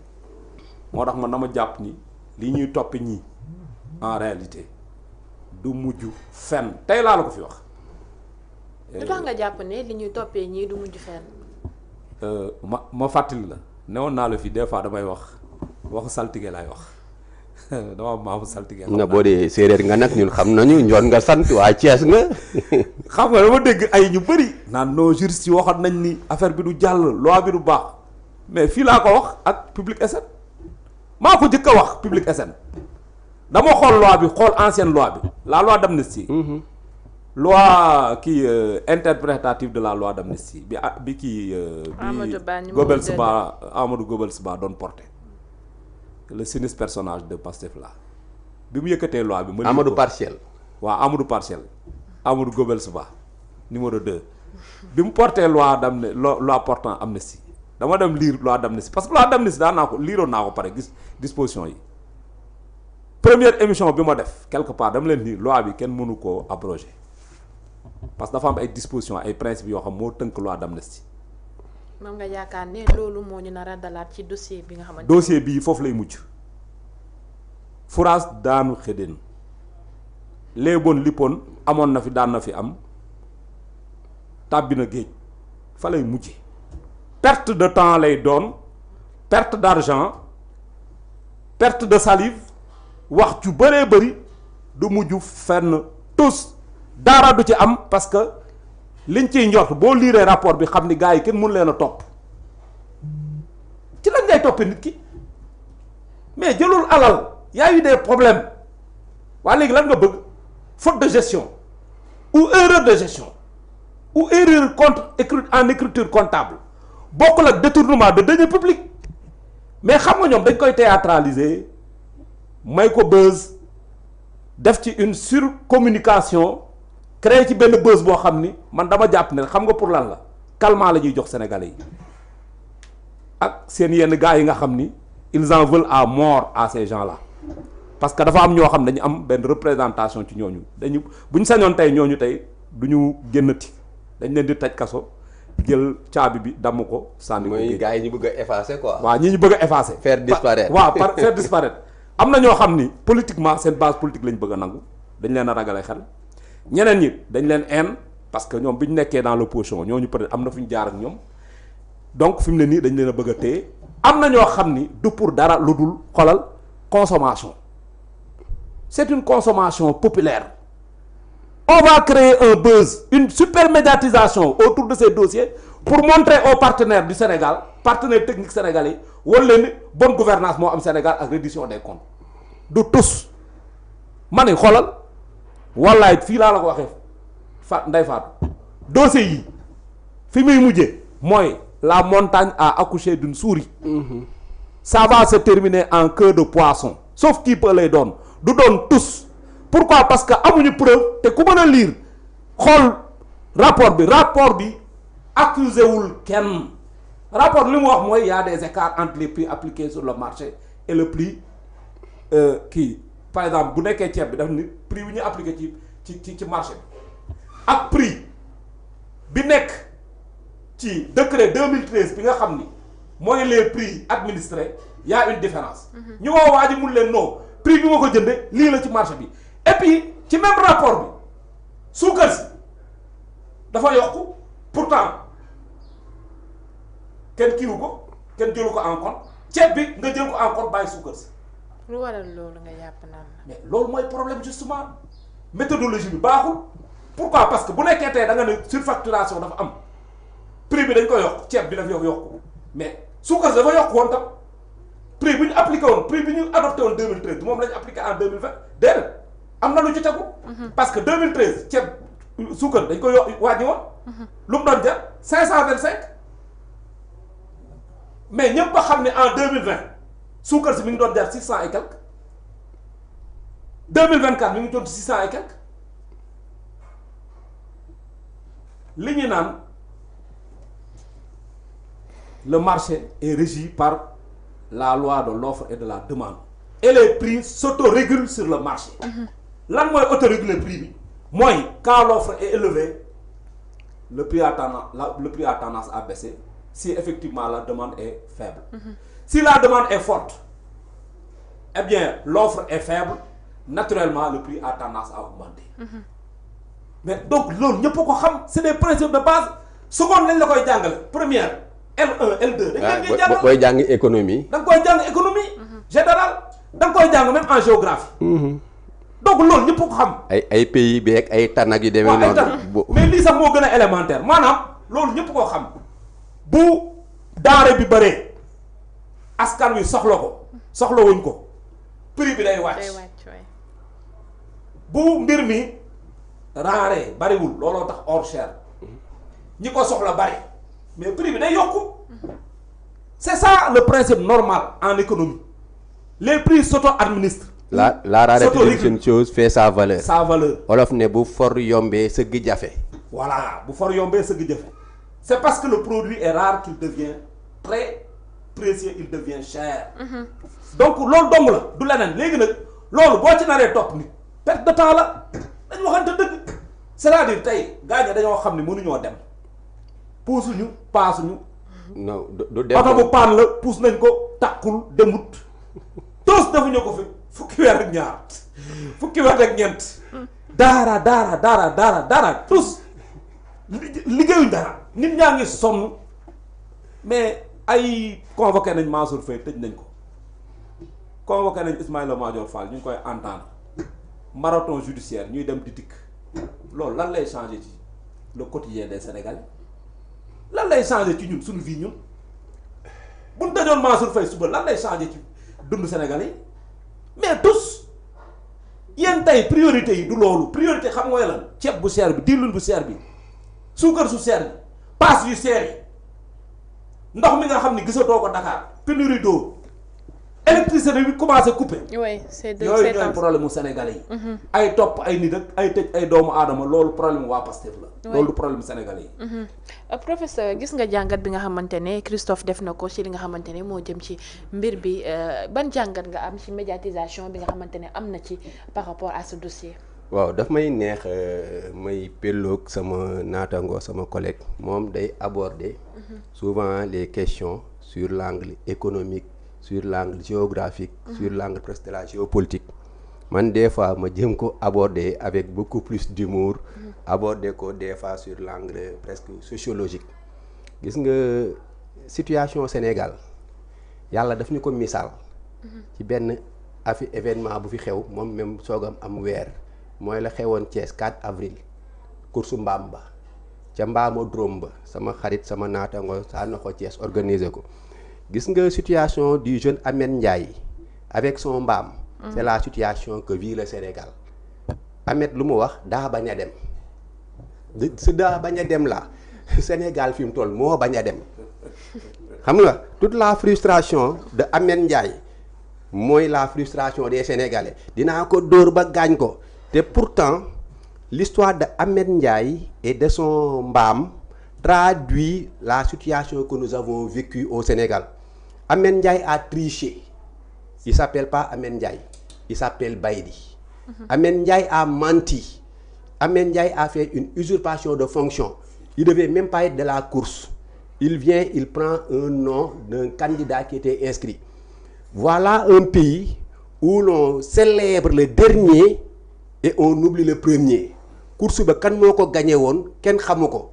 moo tax man dama jàpp ni li ñuy toppi ñii en réalité du mujj fenn tey laa la ko fi wax. lu tax nga jàpp ne li ñuy toppee ñii du mujj fenn. ma fàttali la newoon naa la fi des fois damay waxu saltige laay wax dama maamu saltige. na boo dee séeréer nga nag ñun xam nañu njoon nga sant waa Thiès nga. xam nga dama dégg ay ñu bëri. naan nos juristes yi waxoon nañ ni affaire bi du jàll loi bi du baax mais fii laa ko wax ak Public SN. maa ko jëkk a wax Public SN dama xool loi bi xool ancienne loi bi la loi d'amnistie. loi kii interprétative de la loi d'amnistie bi kii. Amadou Goebbels Ba doon porté le sinistre personnage de Pastef là bi mu yëkkatee loi bi. Amadou Partiel. waaw Amadou Partiel Amadou Goebbels Ba numéro 2 bi mu porté loi loi portant amnistie. dama dem lire loi d'amnistie parce que loi d'amnistie daan naa ko liiroon naa ko pare gis disposition yi première émission bi ma def quelque part dama leen lire loi bi kenn mënu koo abroger parce que dafa am ay dispositions ay principes yoo xam moo tënk loi d'amnistie. moom nga yaakaar ne loolu moo ñu nar a dalaat ci dossier bi nga xamante ne. dossier bii foofu lay mujj fourage daanu xëddeen léeboon lippoon amoon na fi daan na fi am tàbbi na géej fa lay mujj. perte de temps lay doon perte d'argent perte de salive wax ju bëree bëri du mujj fenn tous dara du ci am parce que liñ ciy njort boo liiree rapport bi xam ni gars yi kenn mënu leen a topp ci lañ ngay toppee nit ki mais jëlul alal y a eu des problèmes waa léegi lan nga bëgg faute de gestion ou erreur de gestion ou erreur en écriture comptable bokkul ak détournement de deniers publics mais xam nga ñoom dañ koy théâtraliser may ko buzz def ci une surcommunication créer ci benn buzz boo xam ni man dama jàpp ne xam nga pour lan la calmant la ñuy jox sénégalais yi ak seen yenn gars yi nga xam ni ils en veulent à mort à ces gens là parce que dafa am ñoo xam dañu am benn représentation ci ñooñu dañu bu ñu sañoon tey ñooñu tey du ñu génnati dañ leen di tëj kaso jël caabi bi damm ko sànni ko. mooy gars yi ñu bëgg a effacer quoi. waaw ñi ñu bëgg a effacer. faire disparaître waaw par faire disparaître. am na ñoo xam ni politiquement seen base politique lañ bëgg a nangu dañ leen a ragale xel ñeneen ñi dañ leen haine parce que ñoom bi ñu nekkee dans l'opposition ñooñu peut-être am na fu ñu jaar ak ñoom donc fi mu ne nii dañ leen a bëgg a téye am na ñoo xam ni du pour dara lu dul xolal consommation c'est une consommation populaire. On va créer un buzz, une super médiatisation autour de ces dossiers pour montrer aux partenaires du Sénégal, partenaires techniques sénégalais, wala ni bonne gouvernance moo am Sénégal ak reddition des comptes du tous ma ne xoolal wallaay fii laa la ko waxee Ndeye Fatou dossier yi fi muy mujjee mooy la montagne a accouché d'une souris. Ça va se terminer en queue de poisson sauf qui peut lay doon du doon tous. Pourquoi? Parce que amuñu preuve te ku mën a lire xool rapport bi accusé wul kenn rapport li mu wax mooy y a des écarts entre les prix appliqués sur le marché et le prix par exemple bu nekkee ceeb bi daf ni prix bi ñu appliqué ci marché bi ak prix bi nekk ci décret 2013 bi nga xam ni mooy les prix administrés y a une différence. ñu woo waa ji mun leen non prix bi ma ko jënde lii la ci marché bi. Et puis ci même rapport bi suukar si dafa yokku pourtant kenn kiiwu ko kenn jëlu ko en compte ceeb bi nga jël ko en compte bàyyi suukar si. lu waral loolu nga jàpp naan la. mais loolu mooy problème justement méthodologie bi baaxul. Pourquoi? Parce que bu nekkee tey da nga ne surfacturation dafa am prix bi dañ ko yokk ceeb bi dafa yokku mais suukar si dafa yokk woon tam prix bi ñu appliqué woon prix bi ñu adopté woon 2013 moom la ñu appliqué en 2020 déedéet. am na lu ci tegu. parce que 2013 ceeb suukar dañ koy wàññi woon. lu mu doon jar 525 mais ñëpp a xam ne en 2020 suukar si mi ngi doon jar 600 et quelque 2024 mi ngi doon 600 et quelque li ñu naan le marché est régi par la loi de l'offre et de la demande et les prix s'autorégulent sur le marché. Lan mooy autoréguler prix bi mooy quand l'offre est élevée le prix a tendance à baisser si effectivement la demande est faible. Si la demande est forte eh bien l'offre est faible naturellement le prix a tendance à augmenter. Mais donc loolu ñëpp ko xam c'est des principes de base seconde lañ la koy jàngale première L1 L2. dañ leen jàngal booy jàng économie. da nga koy jàng économie générale da nga koy jàng même en géographie. donc loolu ñëpp ko xam. ay pays beeg ay tanak yu demee noonu. mais lii sax moo gën a élémentaire maanaam loolu ñëpp koo xam bu denrée bi bëree askan wi soxla wuñ ko prix bi day wàcc. bu mbir mi raaree bariwul looloo tax hors cher ñi ko soxla bari mais prix bi day yokku. c'est ça le principe normal en économie les prix s'auto-administrent. La rareté d'une chose fait sa valeur. Sa valeur. Wolof ne bu for yombee sëgg jafe. Voilà bu for yombee sëgg jafe. C'est parce que le produit est rare qu'il devient très précieux, il devient cher. Donc loolu dong la du leneen léegi nag loolu boo ci naree topp nit perte de temps la dañ waxante dëgg. C'est-à-dire tey gars ñi dañoo xam ne mënuñoo dem puusuñu paasuñu. non du dem oto bu paan la puus nañ ko takkul demut toos defuñu ko fi. fukki weer ak ñaar fukki weer ak ñeent daara tous liggéeyuñ dara nit ñaa ngi sonn mais ay convoqué nañ Mansour Faye tëj nañ ko convoqué nañ Ismaïla Madior Fall ñu ngi koy entendre marathon judiciaire ñuy dem di dikk loolu lan lay changer ci le quotidien des Sénégalais lan lay changer ci ñun suñu vie ñun buñ tëjoon Mansour Faye suba lan lay changer ci dundu Sénégalais yi mais tous yéen tey priorité yi du loolu priorité xam nga lan ceeb bu seer bi diwlin bu seer bi suukar su seer bi paas yu seer yi ndox mi nga xam ne gisatoo ko Dakar pénurie d'eau électricité bi commencé coupé. oui c'est de yooyu ñooy problème mu sénégalais yi. ay topp ay nit ak ay tëj ay doomu aadama loolu problème waa Pastef la. loolu du problème sénégalais yi. professeur gis nga jàngat bi nga xamante ne Christophe def na ko ci li nga xamante ne moo jëm ci mbir bi ban jàngat nga am ci médiatisation bi nga xamante ne am na ci par rapport à ce dossier. waaw daf may neex may pelloog sama naataango sama collègue moom day aborder souvent les questions sur l'angle économique sur l'angle géographique sur l'angle presque de la géopolitique man des fois ma jëm ko aborder avec beaucoup plus d'humour aborder ko des fois sur l'angle presque sociologique gis nga situation Sénégal yàlla daf ñu ko misaal ci benn événement bu fi xew moom même soogam am weer mooy la xewoon Thiès 4 avril course mbaam ba ca mbaamodrome ba sama xarit sama naataango saa na ko Thiès organiser ko gis nga situation du jeune Ahmed Ndiaye avec son mbaam c'est la situation que vit le Sénégal Ahmed lu mu wax daa bañ a dem su daa bañ a dem la Sénégal fi mu toll moo bañ a dem xam nga toute la frustration de Ahmed Ndiaye mooy la frustration des Sénégalais dinaa ko dóor ba gaañ ko te pourtant l'histoire de Ahmed Ndiaye et de son mbaam traduit la situation que nous avons vécue au Sénégal. Ahmed Ndiaye a triché. Il s'appelle pas Ahmed Ndiaye, il s'appelle Baydi. Ahmed Ndiaye a menti. Ahmed Ndiaye a fait une usurpation de fonction. Il devait même pas être de la course. Il vient, il prend un nom d'un candidat qui était inscrit. Voilà un pays où l'on célèbre le dernier et on oublie le premier. Course ba kan moo ko gagné woon kenn xamu ko.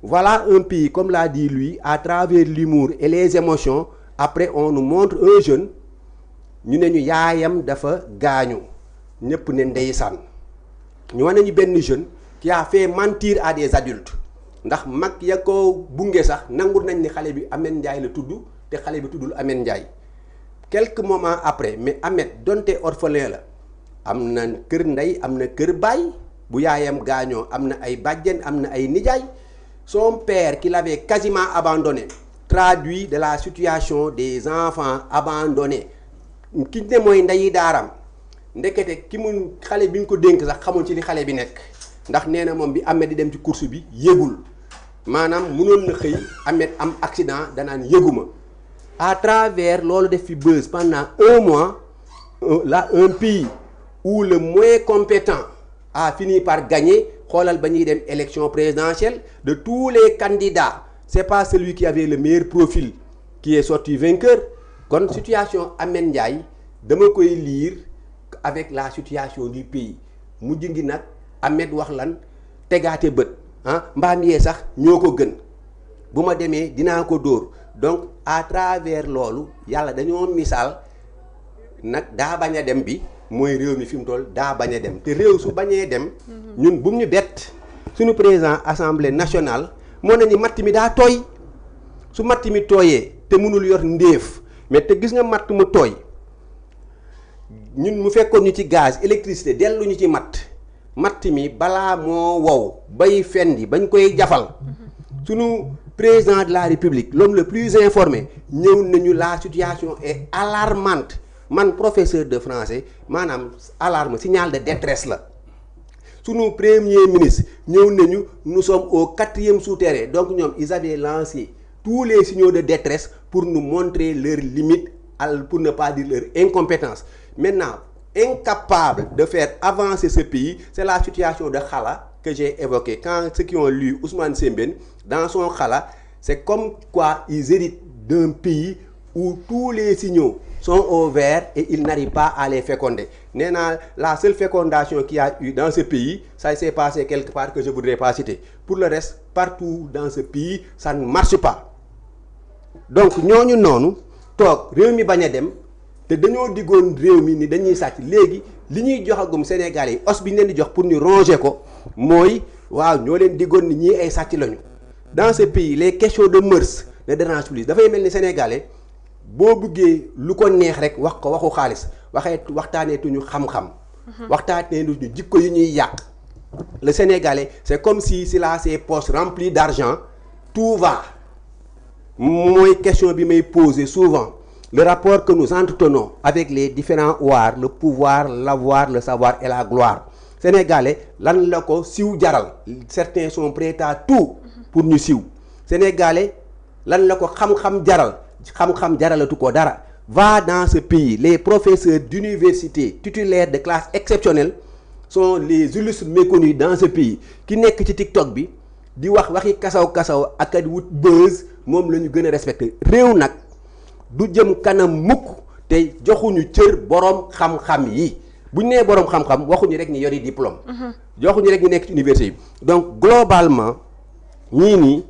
Voilà un pays, comme l'a dit lui, à travers l'humour et les émotions, après on nous montre un jeune ñu ne ñu yaayam dafa gaañu ñëpp ne ndeysaan ñu wane ñu benn jeune qui a fait mentir à des adultes ndax mag ya ko bunge sax nangu nañ ni xale bi Ahmed Ndiaye la tudd te xale bi tuddul Ahmed Ndiaye. Quelques moments après mais Ahmed donte orphelin la am na kër ndey am na kër baay bu yaayam gaañoo am na ay bàjjen am na ay nijaay. Son père qui l'avait quasiment abandonné traduit de la situation des enfants abandonnés ki ne mooy ndeyi daaram ndekete ki mu xale bi ñu ko dénk sax xamul ci li xale bi nekk ndax nee na moom bi Ahmed di dem ci course bi yëgul maanaam mënoon na xëy Ahmed am accident danaan yëguma à travers loolu def fi buzz pendant un mois là un pays où le moins compétent a fini par gagner. xoolal ba ñuy dem élection présidentielle de tous les candidats c'est pas celui qui avait le meilleur profil qui est sorti vainqueur kon situation Ahmed Ndiaye dama koy lire avec la situation du pays mujj ngi nag Ahmed wax lan tegaate bët mbaam yee sax ñoo ko gën bu ma demee dinaa ko dóor donc à travers loolu yàlla dañoo misaal nag daa bañ a dem bi mooy réew mi fi mu toll daa bañ a dem te réew su bañee dem ñun bu mu ñu bett suñu président assemblée nationale moo ne ni matt mi daa tooy su matt mi tooyee te mënul yor ndéef mais te gis nga matt mu tooy ñun mu fekkoon ñu ci gaz électricité dellu ñu ci matt mi balaa moo wow bay fendi bañ koy jafal suñu président de la république l'homme le plus informé ñëw nañu la situation est alarmante man professeur de français maanaam alarme signal de détresse la sunu premier ministre ñëw nañu nous sommes au 4e souterrain donc ñoom ils avaient lancé tous les signaux de détresse pour nous montrer leurs limites pour ne pas dire leur incompétence maintenant incapable de faire avancer ce pays c'est la situation de Khala que j'ai évoqué quand ceux qui ont lu Ousmane Sembène dans son Khala c'est comme quoi ils héritent d'un pays où tous les signaux sont au vert et ils n'arrivent pas à les féconder. La seule fécondation qu'il y a eu dans ce pays, ça s'est passé quelque part que je ne voudrais pas citer. Pour le reste, partout dans ce pays, ça ne marche pas. Donc, nous, non, toog réew mi bañ a dem te dañoo diggoon réew mi ni dañuy sàcc léegi li ñuy joxagum Sénégalais yi os bi ñu leen di jox pour ñu ronger ko mooy waaw ñoo leen diggoon ni ñii ay sàcc lañu. Dans ce pays, les questions de mœurs ne dérangent plus. Dafay mel ni Sénégalais. Boo bëggee lu ko neex rek wax ko waxu xaalis waxtaaneetuñu xam-xam waxtaanee ñu jikko yi ñuy yàq. Le Sénégalais c'est comme si s'il a ses poches remplies d'argent tout va mooy question bi may poser souvent le rapport que nous entretenons avec les différents ouars le pouvoir l'avoir le savoir et la gloire Sénégalais lan la ko siw jaral certains sont prêts à tout pour ñu siw Sénégalais lan la ko xam-xam jaral xam-xam jaralatu ko dara va dans ce pays les professeurs d'université titulaires de classe exceptionnelle sont les illustres méconnus dans ce pays ki nekk ci TikTok bi di wax waxi kasaw-kasaw ak di wut buzz moom la ñu gën a respecté réew nag du jëm kanam mukk te joxuñu cër borom xam-xam yi bu ñu nee borom xam-xam waxuñu rek ni yori diplôme. joxuñu rek ñu nekk ci université yi donc globalement ñii nii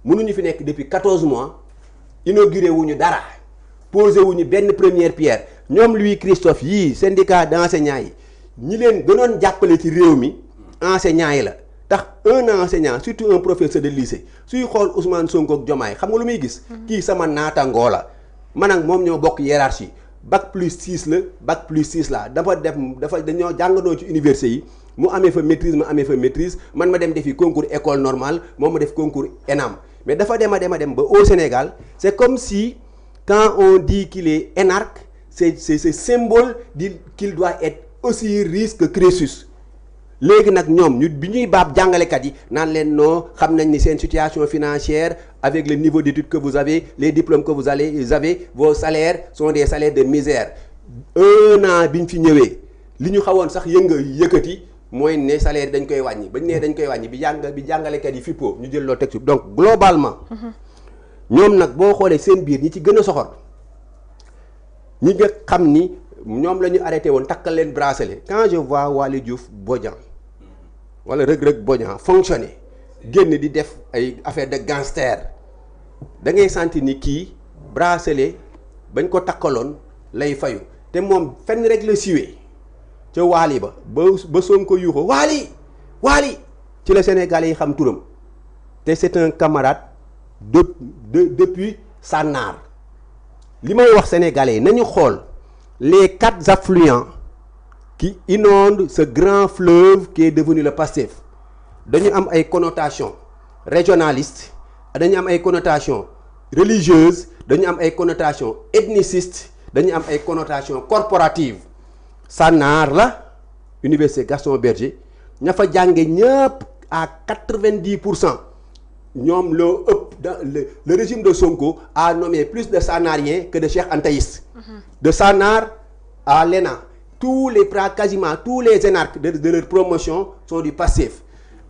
mënuñu fi nekk depuis 14 mois inauguré wuñu dara posé wuñu benn première pierre ñoom Louis Christophe yii syndicat d'enseignants yi. ñi leen gënoon jàppale ci réew mi enseignants yi la tax un enseignant surtout un professeur de lycée suy xool Ousmane Sonko ak Diomaye xam nga lu muy gis. kii sama naatangoo la man ak moom ñoo bokk hiérarchie bac plus 6 la bac plus 6 la dafa dañoo jàngandoo ci université yi mu amee fa maîtrise ma amee fa maîtrise man ma dem defi concours école normale moom ma def concours ENAM mais dafa dem ba au Sénégal c'est comme si quand on dit qu'il est énarque c'est symbole qu'il doit être aussi riche que Crésus léegi nag ñoom ñu bi ñuy baab jàngalekat yi naan leen non xam nañ ni seen situation financière avec le niveau d'études que vous avez les diplômes que vous avez vos salaires sont des salaires de misère un an bi ñu fi ñëwee li ñu xawoon sax yëkkati mooy ne salaire dañ koy wàññi bañ ne dañ koy wàññi bi jàngalekat yi fippoo ñu jël loo teg donc globalement ñoom nag boo xoolee seen biir ñi ci gën a soxor ñi nga xam ni ñoom la ñu arrêté woon takkal leen bracelet quand je vois Waly Diouf Bodian wala Reug Reug Bodian fonctionner génn di def ay affaire de gangster da ngay sentir ni kii bracelet bañ ko takkaloon lay fayu te moom fenn rek la siwee ca Waly ba Sonko yuuxu Waly ci la Sénégalais yi xam turam te c'est un camarade depuis Sànnaar li may wax Sénégalais yi nañu xool les 4 affluents qui inondent ce grand fleuve qui est devenu le Pastef dañu am ay connotations régionalistes dañu am ay connotations religieuses dañu am ay connotations ethnicistes dañu am ay connotations corporatives Sànnaar la Université Gaston Berger ña fa jànge ñëpp à 90% ñoom loo ëpp dans le régime de Sonko a nommé plus de Sànnaariens que de Cheikh Antaïs de Sànnaar à l'ENA quasiment tous les énarques de leur promotion sont du Pastef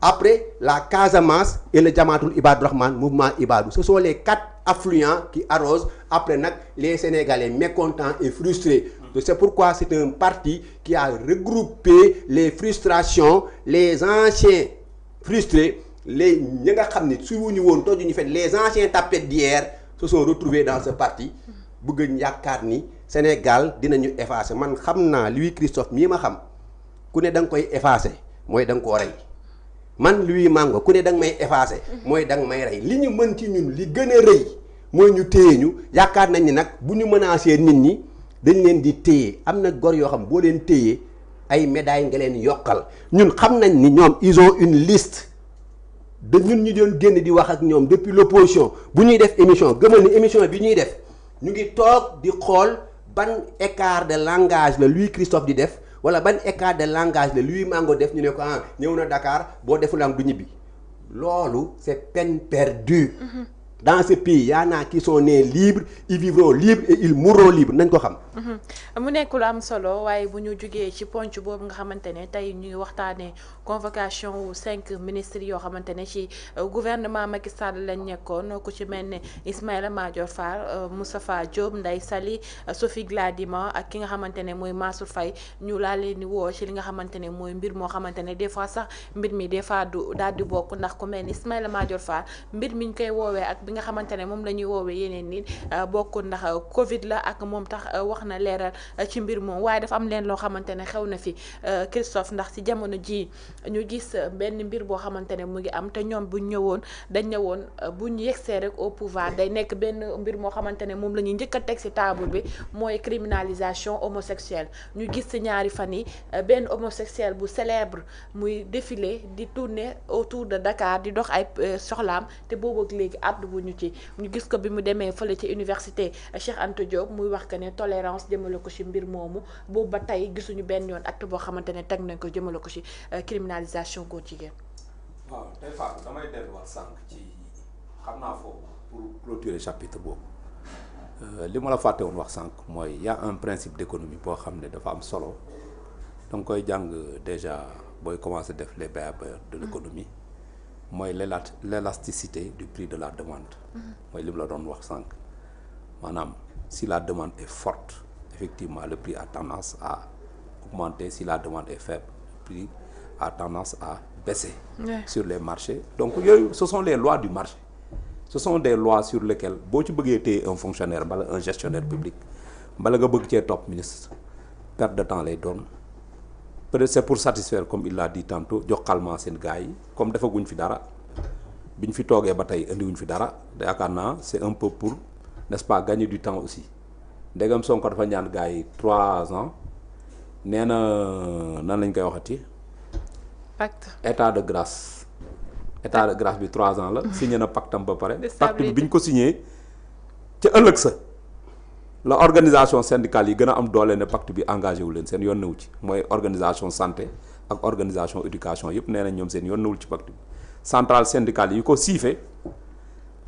après la Casamance et le Jamaatoul Ibadou Rahman mouvement Ibadou ce sont les 4 affluents qui arrosent après nag les Sénégalais mécontents et frustrés c'est pourquoi c'est un parti qui a regroupé les frustrations les anciens frustrés les ñi nga xam ni su wuñu woon tooju ñu fet les anciens tapettes d'hier se sont retrouvés dans ce parti bëgg yaakaar ni Sénégal dinañu effacer man xam naa Louis Christophe mii ma xam ku ne da nga koy effacer mooy da nga koo rey man Louis Mango ku ne da nga may effacer mooy da nga may rey li ñu mën ci ñun li gën a rëy mooy ñu téye ñu yaakaar nañ ni nag bu ñu menacer nit ñi dañ leen di téye am na gor yoo xam boo leen téyee ay médailles nga leen yokkal ñun xam nañ ni ñoom ils ont une liste de ñun ñu doon génn di wax ak ñoom depuis l'opposition bu ñuy def émission gëmal ni émission bi ñuy def ñu ngi toog di xool ban écart de langage la Louis Christophe di def wala ban écart de langage la Louis Mango def ñu ne ko ñëw na Dakar boo defulam du ñibbi loolu c'est peine perdue. Dans ce pays y en a qui sont nés libres ils vivront libres et ils mourront libres nañ ko xam. mu nekk lu am solo waaye bu ñu jugee ci ponc boobu nga xamante ne tey ñu ngi waxtaanee convocation wu 5 ministres yoo xamante ne ci gouvernement Macky Sall lañ nekkoon ku ci mel ne Ismaïla Madior Fall Moustapha Diop Ndeye Saly Sophie Gladima ak ki nga xamante ne mooy Mansour Faye ñu laa leen di woo ci li nga xamante ne mooy mbir moo xamante ne des fois sax mbir mi des fois du daal di bokk ndax ku mel ni Ismaïla Madior Fall mbir mi ñu koy woowee ak bi nga xamante ne moom la ñuy woowee yeneen nit bokk ndax Covid la ak moom tax wax wax na leeral ci mbir moom waaye dafa am leen loo xamante ne xew na fi Christophe ndax ci jamono ji ñu gis benn mbir boo xamante ne mu ngi am te ñoom buñ ñëwoon dañ ñëwoon buñ yegsee rek au pouvoir day nekk benn mbir moo xamante ne moom la ñuy njëkk a teg ci table bi mooy criminalisation homosexuelle ñu gis ci ñaari fan yi benn homosexuel bu célèbre muy défilé di tourner autour de Dakar di dox ay soxlaam te boobu ak léegi àddu bu ñu ci ñu gis ko bi mu demee fële ci université Cheikh Anta Diop muy wax que ne tolérance jëmale ko ci mbir moomu boobu ba tey gisuñu benn yoon acte boo xamante ne teg nañ ko jëmale ko ci criminalisation góor jigéen. waaw tey Fatou damay delluwaat sànq ci xam naa foofu pour clôturer chapitre boobu li ma la fàtte woon wax sànq mooy y a un principe d'économie boo xam ne dafa am solo danga koy jàng déjà booy commencer def les b.a.-ba de l'économie mooy l'élasticité du prix de la demande mooy li mu la doon wax sànq maanaam si la demande est forte effectivement le prix a tendance à augmenter, si la demande est faible le prix a tendance à baisser sur les marchés. Donc ce sont les lois du marché, ce sont des lois sur lesquelles boo ci bëggee téye un fonctionnaire mbala un gestionnaire public mbala nga bëgg cee topp ministre perte de temps lay doon. Peut-être c'est pour satisfaire comme il l'a dit tantôt jox xalma seen gars yi comme defaguñ fi dara biñ fi toogee ba tey indiwuñ fi dara yaakaar naa c'est un peu pour n'est-ce pas gagner du temps aussi ndegam Sonko dafa ñaan gars yi 3 ans nee na nan lañ koy waxati pacte état de grâce bi 3 ans la signé na pactam ba pare pacte bi biñ ko signé ca ëllëg sa la organisation syndicale yi gën a am doole ne pacte bi engagé wu leen seen yoon newu ci mooy organisation santé ak organisation éducation yëpp nee nañ ñoom seen yoon newul ci pacte bi centrale syndicale yi ko siife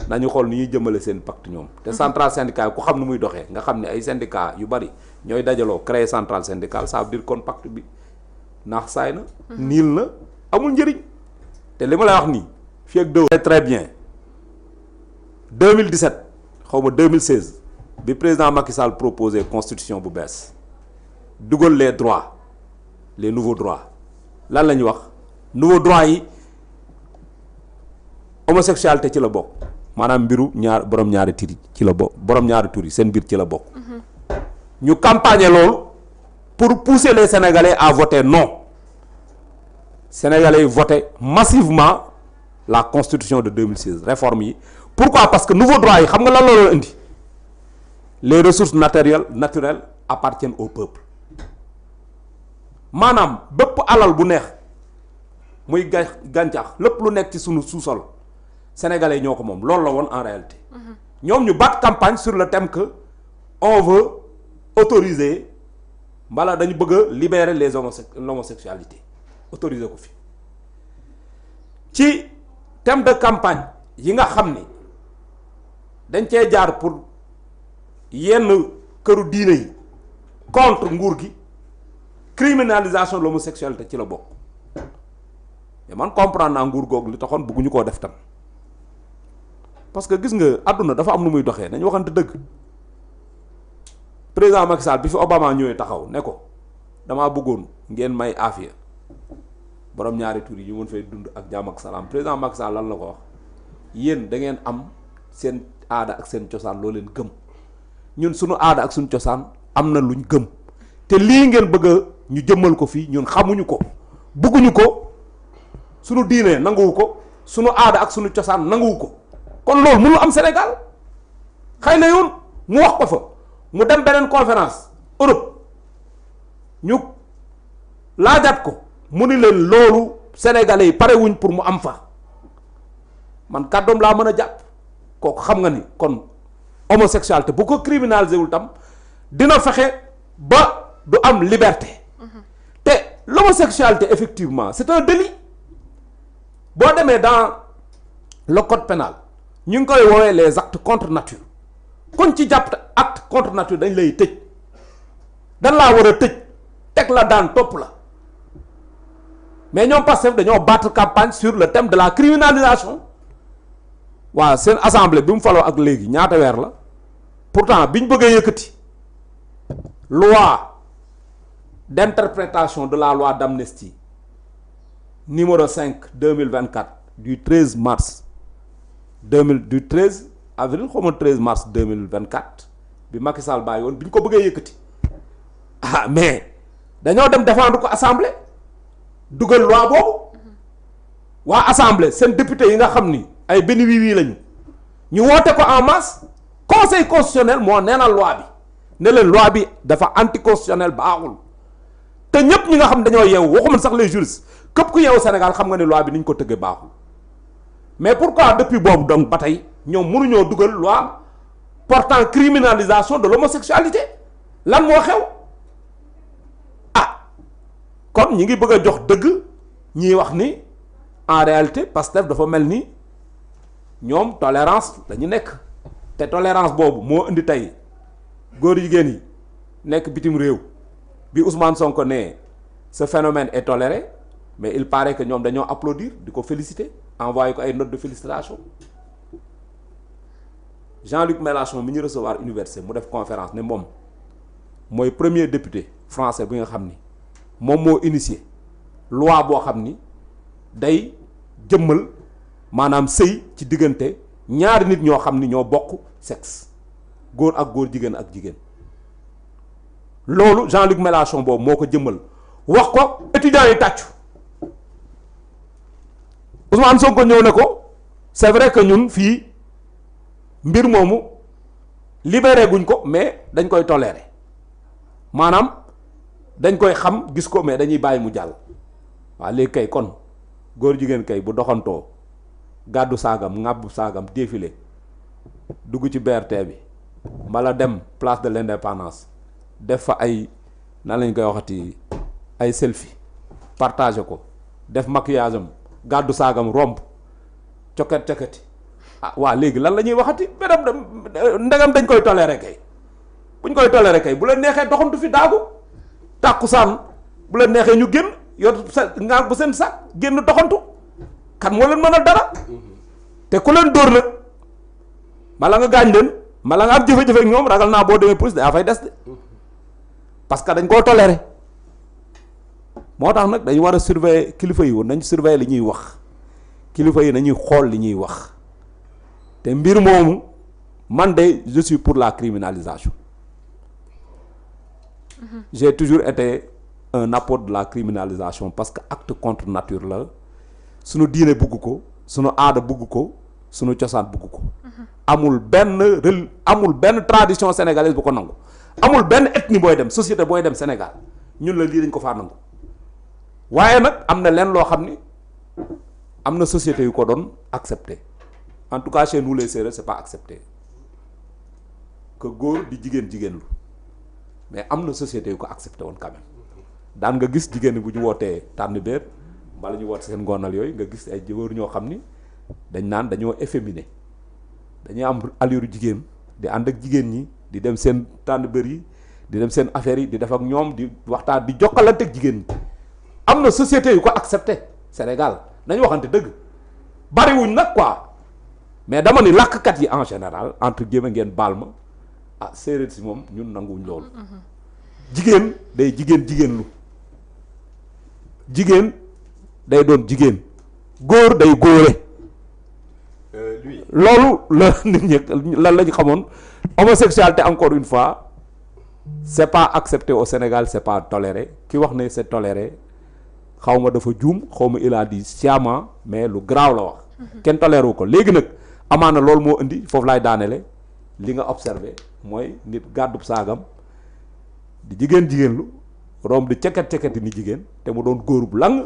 nañu xool ni ñuy jëmale seen pacte ñoom te centrale syndicale ku xam nu muy doxee nga xam ne ay syndicat yu bari ñooy dajaloo créer centrale syndicale ça veut dire kon pacte bi naax saay na niil na amul njëriñ te li ma lay wax nii fii ak deux très bien 2017 xaw ma 2016 bi président Macky Sall proposé constitution bu bees dugal les droits les nouveaux droits lan la ñuy wax nouveaux droits yi homosexualité ci la bokk maanaam mbiru borom ñaari tur yi ci la bokk borom ñaari tur yi seen mbir ci la bokk. ñu campagner loolu pour pousser les Sénégalais à voter non Sénégalais yi voté massivement la constitution de 2016 réforme yi pourquoi parce que nouveaux droits yi xam nga lan la doon indi. Les ressources naturelles appartiennent au peuple maanaam bépp alal bu neex muy gàncax lépp lu nekk ci sunu sous-sol sénégalais ñoo ko moom loolu la woon en réalité ñoom ñu bat campagne sur le thème que on veut autoriser mbala dañu bëgg a libérer l'homosexualité autoriser ko fi ci thème de campagne yi nga xam ni dañ cee jaar pour yenn këru diine yi contre nguur gi criminalisation de l'homosexualité ci la bokk mais man comprendre naa nguur googu li taxoon bëgguñu koo def tam parce que gis nga àdduna dafa am nu muy doxee nañu waxante dëgg président Macky Sall bi fi Obama ñëwee taxaw ne ko damaa bëggoon ngeen may aafiya borom ñaari tur yi ñu mën fay dund ak jàmm ak salaam président Macky Sall lan la ko wax yéen da ngeen am seen aada ak seen cosaan loo leen gëm ñun suñu aada ak suñu cosaan am na luñ gëm te lii ngeen bëgg a ñu jëmmal ko fii ñun xamuñu ko bëgguñu ko suñu diine nanguwu ko suñu aada ak suñu cosaan nanguwu ko kon loolu mënul am Sénégal xëy na yoon mu wax ko fa mu dem beneen conférence Europe ñu laajaat ko mu ni leen loolu sénégalais yi parewuñ pour mu am fa man kàddoom laa mën a jàpp kooku xam nga ni kon homosexualité bu ko criminalisé wul tam dina fexe ba du am liberté te l'homosexualité effectivement c'est un délit boo demee dans le code pénal ñu ngi koy woowee les actes contre nature kon ci jàpp acte contre nature dañ lay tëj dañ laa war a tëj teg la daan topp la mais ñoom Pastef dañoo battre campagne sur le thème de la criminalisation waaw seen assemblée bi mu faloo ak léegi ñaata weer la pourtant bi ñu bëggee yëkkati loi d'interprétation de la loi d'amnistie numéro 5 2024 du 13 mars du 13 avril xaw ma 13 mars 2024 bi Macky Sall bàyyi woon bi ñu ko bëggee yëkkati ah mais dañoo dem défendre ko assemblée dugal loi boobu waa assemblée seen député yi nga xam ni ay benn wii lañu ñu woote ko en masse conseil constitutionnel moo neenal loi bi ne leen loi bi dafa anticonstitutionnel baaxul te ñépp ñi nga xam dañoo yeewu waxuma sax les juristes képp ku yeewu Sénégal xam nga ne loi bi ni ñu ko tëggee baaxul mais pourquoi depuis boobu donc ba tey ñoom mënuñoo dugal loi portant criminalisation de l'homosexualité lan moo xew ah kon ñi ngi bëgg a jox dëgg ñiy wax ni en réalité Pastef dafa mel ni ñoom tolérance dañu nekk te tolérance boobu moo indi tey góor jigéen yi nekk bitim réew bi Ousmane Sonko ne ce phénomène est toléré mais il paraît que ñoom dañoo applaudir di ko féliciter envoyé ko ay notes de félicitation Jean-Luc Mélenchon mi ñu recevoir université mu def conférence ne moom mooy premier député français bi nga xam ni moom moo initié loi boo xam ni day jëmmal maanaam sëy ci diggante ñaari nit ñoo xam ni ñoo bokk sexe góor ak góor jigéen ak jigéen loolu Jean-Luc Mélenchon boobu moo ko jëmmal wax ko étudiants yi tàccu Ousmane Sonko ñëw ne ko c'est vrai que ñun fii mbir moomu libéré guñ ko mais dañ koy tolérer maanaam dañ koy xam gis ko mais dañuy bàyyi mu jàll waaw léegi kay kon góor jigéen kay bu doxantoo gàddu saagam ŋàbbu saagam défilé dugg ci BRT bi mbala dem place de l'Indépendance def fa ay nan lañ koy waxati ay selfie partagé ko def maquillage am gàddu saagam romb coket ah waa léegi lan la ñuy waxati beneen ndegam dañ koy toléré kay buñ koy toléré kay bu la neexee doxantu fi daagu tàkkusaan bu la neexee ñu génn yor sa ngaa bu seen sac génn doxantu kan moo leen mënal dara te ku leen dóor nag mala nga gaañ leen mala nga am jafe-jafe ak ñoom ragal naa boo demee police daa fay des de parce que dañ koo toléré moo tax nag dañu war a surveiller kilifa yi woon nañ surveiller li ñuy wax kilifa yi nañuy xool li ñuy wax te mbir moomu man de je suis pour la criminalisation j'ai toujours été un apôtre de la criminalisation parce que acte contre nature la suñu diine bugg ko suñu aada bugg ko suñu cosaan bugg ko amul benn tradition sénégalaise bu ko nangu amul benn ethnie booy dem société booy dem Sénégal ñun la lii dañ ko faa nangu waaye nag am na leen loo xam ni am na société yu ko doon accepté en tout cas chez nous les Sérères c'est pas accepté que góor di jigéen lu mais am na société yu ko accepté woon quand même daan nga gis jigéen bu ñu wootee tànn béer wala ñu woote seen ngoonal yooyu nga gis ay góor ñoo xam ni dañ naan dañoo efféminé dañuy am allure jigéen di ànd ak jigéen ñi di dem seen tànn béer yi di dem seen affaires yi di def ak ñoom di waxtaan di jokkalante ak jigéen ñi am na société yu ko accepté Sénégal nañu waxante dëgg bariwuñ nag quoi mais dama ni làkkat yi en général entre guillemets ngeen baal ma ah séeréer si moom ñun nanguwuñ loolu jigéen day jigéen lu jigéen day doon jigéen góor day góore loolu la nit ñi lan lañu xamoon homosexualité encore une fois c'est pas accepté au Sénégal c'est pas toléré ki wax ne c'est toléré xaw ma dafa juum xaw ma il a dit sciemment mais lu garaaw la wax kenn toléré wu ko léegi nag amaana loolu moo indi foofu laay daanele li nga observé mooy nit gàddub saagam di jigéen lu romb di ceket ni jigéen te mu doon góor bu lang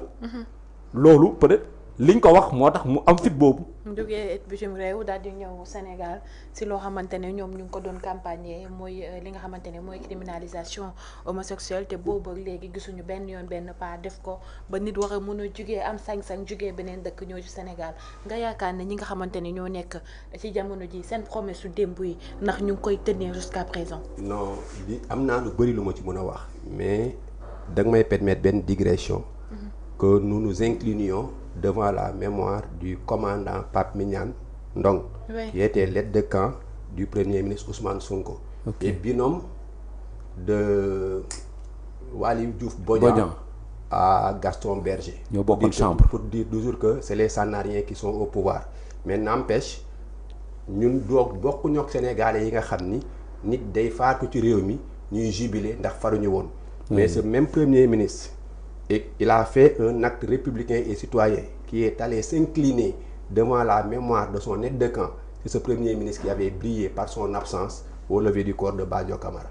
loolu peut-être liñ ko wax moo tax mu am fit boobu jógee bitim réew daal di ñëw Sénégal si loo xamante ne ñoom ñu ngi ko doon campagne mooy li nga xamante ne mooy criminalisation homosexuelle te boobu léegi gisuñu benn yoon benn pas def ko ba nit war a mën a jugee am sañ-sañ jugee beneen dëkk ñëw ci Sénégal nga yaakaar ne ñi nga xamante ne ñoo nekk ci jamono ji seen promesse su démb yi ndax ñu ngi koy tenir jusqu'à présent. non li am naa lu bëri lu ma ci mën a wax mais da nga may permettre benn digression que nous nous inclinions devant la mémoire du commandant Pape Mignane Ndong, oui, qui était l'aide de camp du Premier ministre Ousmane Sonko, okay, et binôme de Waly Diouf Bodian à Gaston Berger. Pour dire toujours que c'est les Sanariens qui sont au pouvoir. Mais n'empêche, ñun bokkuñu ak Sénégalais yi nga xam ni nit day faatu ci réew mi ñuy jubilé ndax faruñu woon. mais ce même Premier ministre, il a fait un acte républicain et citoyen qui est allé s'incliner devant la mémoire de son aide de camp. C'est ce Premier ministre qui avait brillé par son absence au lever du corps de Badio Camara.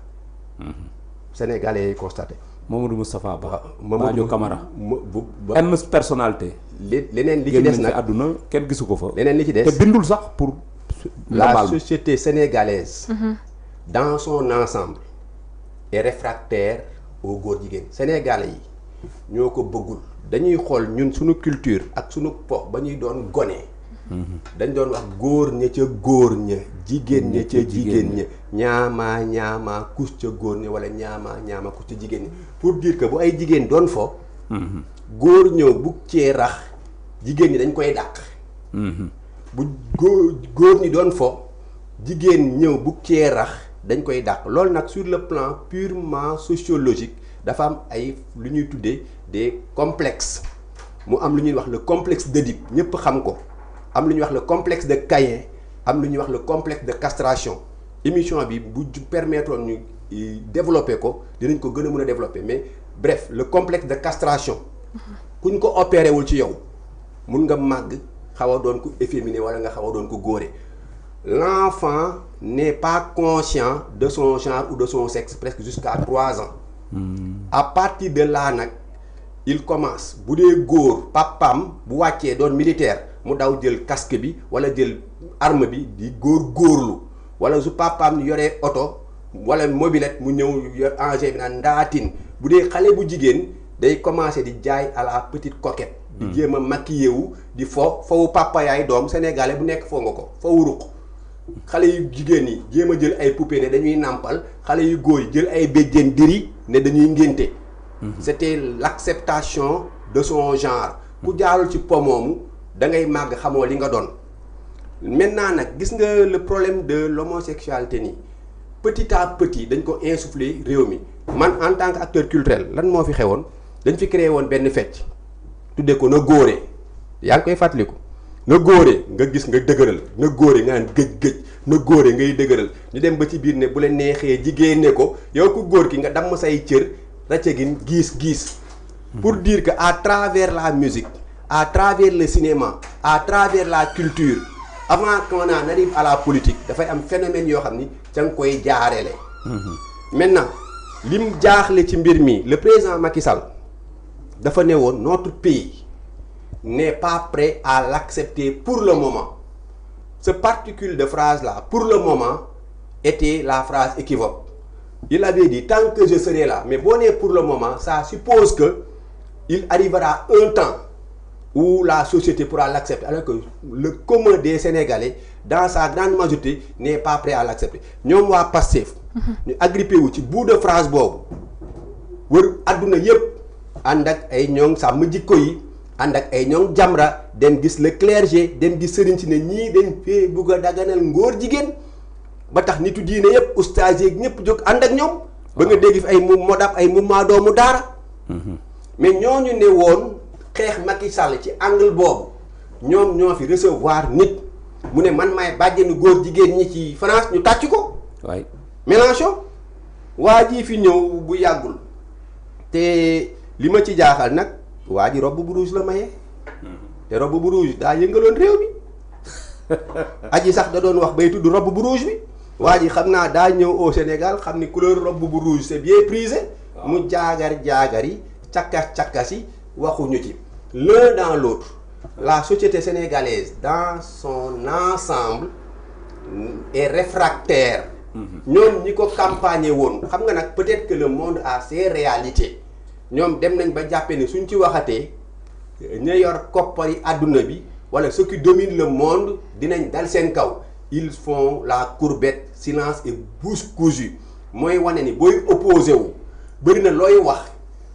Sénégalais yi constaté. Mamadou Moustapha Ba. Mamadou Badio Camara. ba benn personnalité. leneen li ci des nag àdduna kenn gisu ko fa. leneen li ci des te bindul sax pour. la société sénégalaise. dans son ensemble est réfractaire au góor jigéen. Sénégalais yi ñoo ko bëggul dañuy xool ñun suñu culture ak suñu po ba ñuy doon gone. dañ doon wax góor ña ca góor ña jigéen ña ca jigéen ña ñaamaa kus ca góor ña wala ñaamaa kus ca jigéen ña pour dire que bu ay jigéen doon fo góor ñëw bugg cee rax jigéen ñi dañ koy dàq bu góor ñi doon fo jigéen ñëw bugg cee rax dañ koy dàq loolu nag sur le plan purement sociologique dafa am ay lu ñuy tuddee des complexes mu am lu ñuy wax le complexe d'Oedipe ñëpp xam ko am lu ñuy wax le complexe de Caïn am lu ñuy wax le complexe de castration émission bi bu permettre ñu développer ko dinañ ko gën a mën a développer mais bref le complexe de castration kuñ ko opéré wul ci yow mun nga màgg xaw a doon ko efféminé wala nga xaw a doon ko góore l'enfant n'est pas conscient de son genre ou de son sexe presque jusqu'à 3 ans à partir de là nag il commence bu dee góor papam bu wàccee doon militaire mu daw jël casque bi wala jël arme bi di góorlu wala su papaam yoree oto wala mobilette mu ñëw yor engin bi naan ndaatin bu dee xale bu jigéen day commencer di jaay à la petite coquette. di jéem a maquillé wu di fowu papa yaay doom sénégalais bu nekk foo nga ko fowu ruq xale yu jigéen yi jéem a jël ay poupée ne dañuy nàmpal xale yu góor yi jël ay béjjén diri ne dañuy ngénte. C'était l'acceptation de son genre. ku jaarul ci po moomu da ngay màgg xamoo li nga doon maintenant nag gis nga le problème de l'homosexualité nii petit à petit dañ ko insuffler réew mi man en tant qu'acteur culturel lan moo fi xewoon dañ fi créé woon benn fecc tuddee ko na góore yaa ngi koy fàttaliku na góore nga gis nga dëgëral na góore nga naan gëj na góore ngay dëgëral ñu dem ba ci biir ne bu la neexee jigéen ne ko yow ku góor ki nga damm say cër raccegin giis pour dire que à travers la musique à travers le cinéma à travers la culture avant qu'on en arrive à la politique dafay am phénomène yoo xam ni ca nga koy jaareele maintenant lim jaaxle ci mbir mi le président Macky Sall dafa ne woon notre pays n'est pas prêt à l'accepter pour le moment ce particule de phrase là pour le moment était la phrase équivoque il avait dit tant que je serai là mais boo nee pour le moment ça suppose que il arrivera un temps où la société pourra l'accepter alors que le commun des Sénégalais dans sa grande majorité n'est pas prêt à l'accepter ñoom waa Pastef ñu agrippé wu ci bout de phrase boobu wër adduna yépp ànd ak ay ñoom sàmm jikko yi ànd ak ay ñoom Jamra dem gis le clergé dem gis sëriñ si ne ñii dañ fee bugg a daganal ngóor jigéen ba tax nitu diine yépp oustaz yeeg ñëpp jóg ànd ak ñoom ba nga dégg fi ay mu modab ay mu maa doomu daara mais ñooñu ne woon xeex Macky Sall ci angle boobu ñoom ñoo fi recevoir nit mu ne man maay bàjjenu góor jigéen ñi ci France ñu tàcc ko waay Mélenchon waa ji fi ñëw bu yàggul te li ma ci jaaxal nag waa ji robe bu rouge la maye te robe bu rouge daa yëngaloon réew mi aji sax da doon wax bay tudd robe bu rouge bi waa ji xam naa daa ñëw au Sénégal xam ni couleur robe bu rouge c'est bien prisé mu jaagari cakkas yi waxuñu ci l'un dans l'autre la société sénégalaise dans son ensemble est réfractaire ñoom ñi ko campagne woon xam nga nag peut-être que le monde a ses réalités ñoom dem nañ ba jàppee ne suñ ci waxatee ña yor koppari àdduna bi wala ceux qui dominent le monde dinañ dal seen kaw ils font la courbette silence et bouche cousue mooy wane ni booy opposé wu bëri na looy wax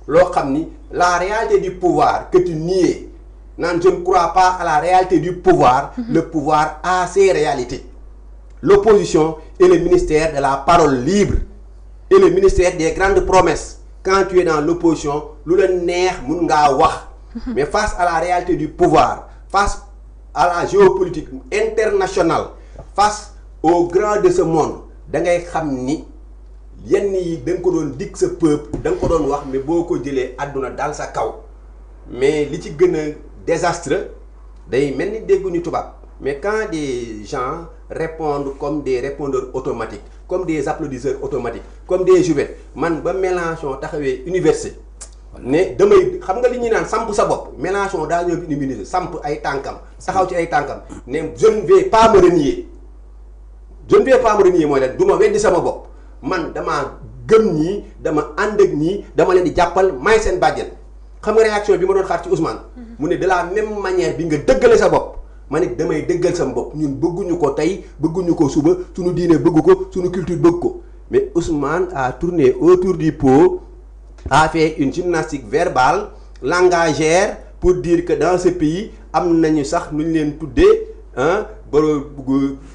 loo xam ni la réalité du pouvoir que tu nies naan je ne crois pas à la réalité du pouvoir le pouvoir a ses réalités l'opposition est le ministère de la parole libre et le ministère des grandes promesses quand tu es dans l'opposition lu la neex mun ngaa wax mais face à la réalité du pouvoir face à la géopolitique internationale face aux grands de ce monde da ngay xam ni yenn yi da nga ko doon dig sa peuple da nga ko doon wax mais boo ko jëlee àdduna daal sa kaw mais li ci gën a désastreux day mel ni dégguñu tubaab mais quand des gens répondent comme des répondeurs automatiques comme des applaudisseurs automatiques comme des jouettes man ba Mélenchon taxawee université ne damay xam nga li ñuy naan samp sa bopp Mélenchon daa ñëw université samp ay tànkam taxaw ci ay tànkam ne je ne vais pas me renier mooy lan du ma weddi sama bopp man dama gëm ñii dama ànd ak ñii dama leen di jàppal may seen bàjjen xam nga réaction bi ma doon xaar ci Ousmane mu ne de la même manière bi nga dëggale sa bopp ma ne damay dëggal sama bopp ñun bëgguñu ko tey bëgguñu ko suba suñu diine bëgg ko suñu culture bëgg ko mais Ousmane a tourné autour du pot a fait une gymnastique verbale langagère pour dire que dans ce pays am nañu sax nu ñu leen tuddee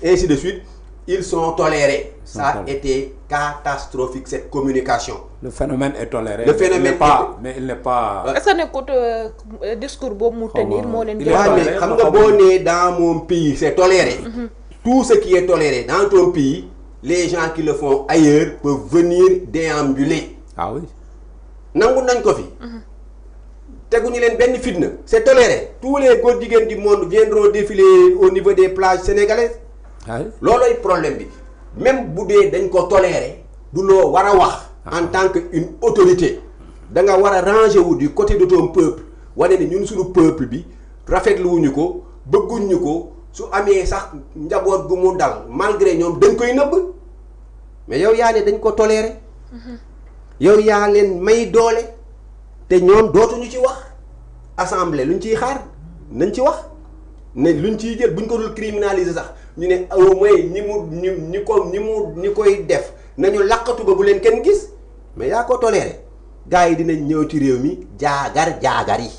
ainsi de suite ils sont tolérés. Ça a été catastrophique cette communication. Le phénomène est toléré. Le phénomène mais il n'est pas. est-ce que nekkut discours boobu mu tenir moo leen. waaw mais xam nga boo nee dans mon pays c'est toléré. Tout ce qui est toléré dans ton pays les gens qui le font ailleurs peuvent venir déambuler. Ah oui. nangu nañ ko fi. teguñu leen benn fitna. c'est toléré tous les góor jigéen du monde viendront défiler au niveau des plages sénégalaises. loolooy problème bi même bu dee dañ ko tolérer du loo war a wax en tant que une autorité da nga war a ranger wu du côté de ton peuple wane ni ñun suñu peuple bi rafetluwuñu ko bëgguñu ko su amee sax njaboot gu mu dal malgré ñoom dañ koy nëbb mais yow yaa ne dañ ko tolérer yow yaa leen may doole te ñoom dootuñu ci wax assemblée luñ ciy xaar nañ ci wax ne luñ ciy jël buñ ko dul criminaliser sax ñu ne au moins ñi koy def nañu laqatu ba bu leen kenn gis mais yaa ko toléré gars yi dinañ ñëw ci réew mi jaagar yi.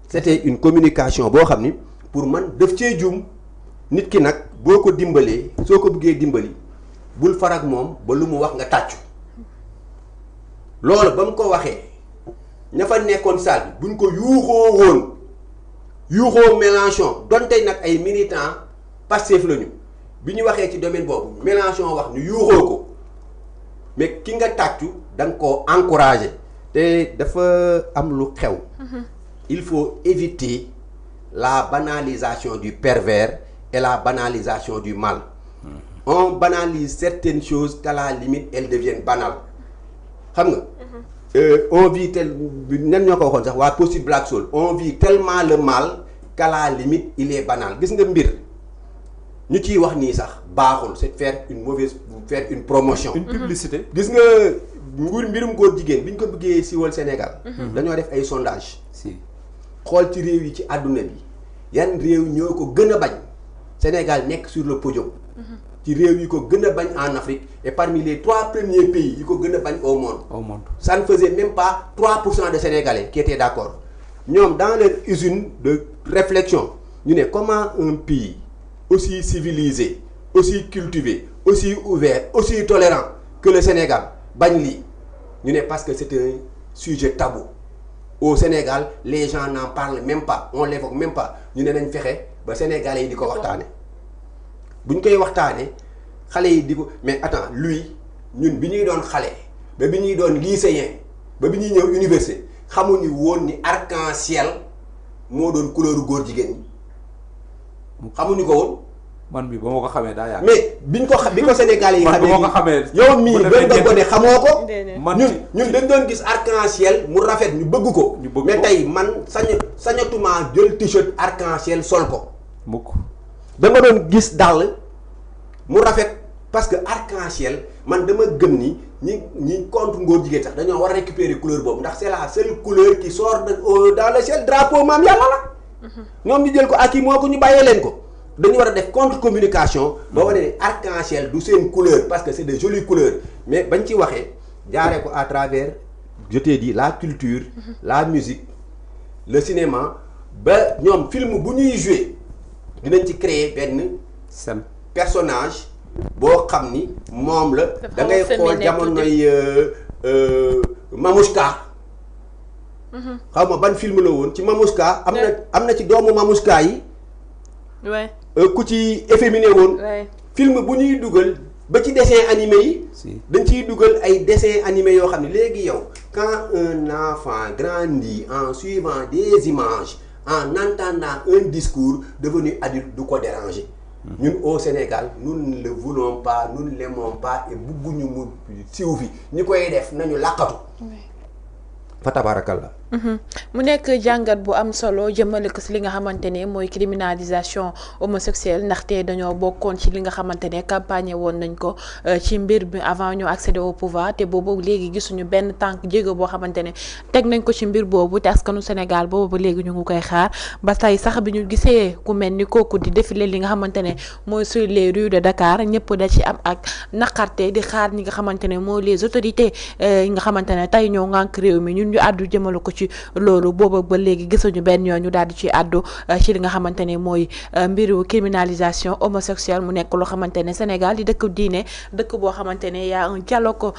c'était une communication boo xam ni pour man daf cee juum nit ki nag boo ko dimbalee soo ko bëggee dimbali bul farak moom ba lu mu wax nga tàccu loolu ba mu ko waxee ña fa nekkoon salle bi buñ ko yuuxoo woon. yuuxoo Mélenchon donte nag ay militants Pastef lañu bi ñu waxee ci domaine boobu Mélenchon wax ñu yuuxoo ko mais ki nga tàccu da nga koo encourager te dafa am lu xew. Il faut éviter la banalisation du pervers et la banalisation du mal. On banalise certaines choses qu'à la limite elles deviennent banales xam nga. On vit nan ñoo ko waxoon sax waa Post-it Black Soul on vit tellement le mal qu'à la limite il est banal gis nga mbir ñu ciy wax nii sax baaxul c'est faire une promotion. Une publicité. gis nga mbirum góor jigéen bi ñu ko bëggee siiwal Sénégal. dañoo def ay sondage si xool ci réew yi ci àdduna bi yan réew ñoo ko gën a bañ Sénégal nekk sur le podium. ci réew yi ko gën a bañ en Afrique et parmi les 3 premiers pays yi ko gën a bañ au monde. Ça ne faisait même pas 3% de Sénégalais qui étaient d'accord ñoom dans leur usine de réflexion ñu ne comment un pays aussi civilisé aussi cultivé aussi ouvert aussi tolérant que le Sénégal bañ lii ñu ne parce que c'est un sujet tabou au Sénégal les gens n'en parlent même pas on l'évoque même pas ñu ne nañ fexe ba Sénégalais yi di ko waxtaane bu ñu koy waxtaanee xale yi di ko mais attends lui ñun bi ñuy doon xale ba bi ñuy doon lycéen ba bi ñuy ñëw université xamuñu woon ni arc-en-ciel moo doon couleur góor jigéen ñi xamuñu ko woon. man bi ba ma ko xamee daa yàgg. mais bi ko Sénégalais yi. man ba ma ko xamee yow mii doon nga ko ne xamoo ko. man ñun dañ doon gis arc-en-ciel mu rafet ñu bëgg ko. mais tey man sañatuma jël t-shirt arc-en-ciel sol ko. mukk dama doon gis dàll mu rafet parce que arc-en-ciel man dama gëm ni ñi contre ngóor jigéen sax dañoo war a récupérer couleur boobu ndax c'est la seule couleur qui sort dans le ciel drapeau maam yàlla la. ñoom ñu jël ko ak yi moo ko ñu bàyyee leen ko. dañu war a def contre communication. ba wane ne arc-en-ciel du seen couleur parce que c'est de jolies couleurs mais bañ ci waxee jaaree ko à travers je t'ai dit la culture. la musique le cinéma ba ñoom film bu ñuy jouer dinañ ci créer benn scène personnage boo xam ni moom la da ngay xool jamonoy Mamouchka xaw ma ban film la woon ci Mamouchka am na ci doomu Mamouchka yi ku ci efféminé woon film bu ñuy dugal ba ci dessin animé yi. si dañ ciy dugal ay dessin animé yoo xam ne léegi yow quand un enfant grandit en suivant des images en entendant un discours devenu adulte du ko déranger. ñun au Sénégal nous ne le voulons pas nous ne l'aimons pas et bugguñu mu siiw fi ñi koy def nañu làqatu. fa tabarakallah. mu nekk jàngat bu am solo jëmale ko si li nga xamante ne mooy criminalisation homosexuelle ndaxte dañoo bokkoon ci li nga xamante ne campagne woon nañ ko ci mbir bi avant ñu accéder au pouvoir te boobu léegi gisuñu benn tànk jéego boo xamante ne teg nañ ko ci mbir boobu te askanu Sénégal boobu ba léegi ñu ngi koy xaar ba tey sax bi ñu gisee ku mel ni kooku di défilé li nga xamante ne mooy sur les rues de Dakar ñëpp da ci am ak naqarte di xaar ñi nga xamante ne mooy les autorités yi nga xamante ne tey ñoo ngànk réew mi ñun ñu àddu jëmale ko ci loolu booba ba léegi gisuñu benn yoon ñu daal di ci àddu ci li nga xamante ne mooy mbiru criminalisation homosexuelle mu nekk loo xamante ne Sénégal di dëkk diine dëkk boo xamante ne y a un dialogue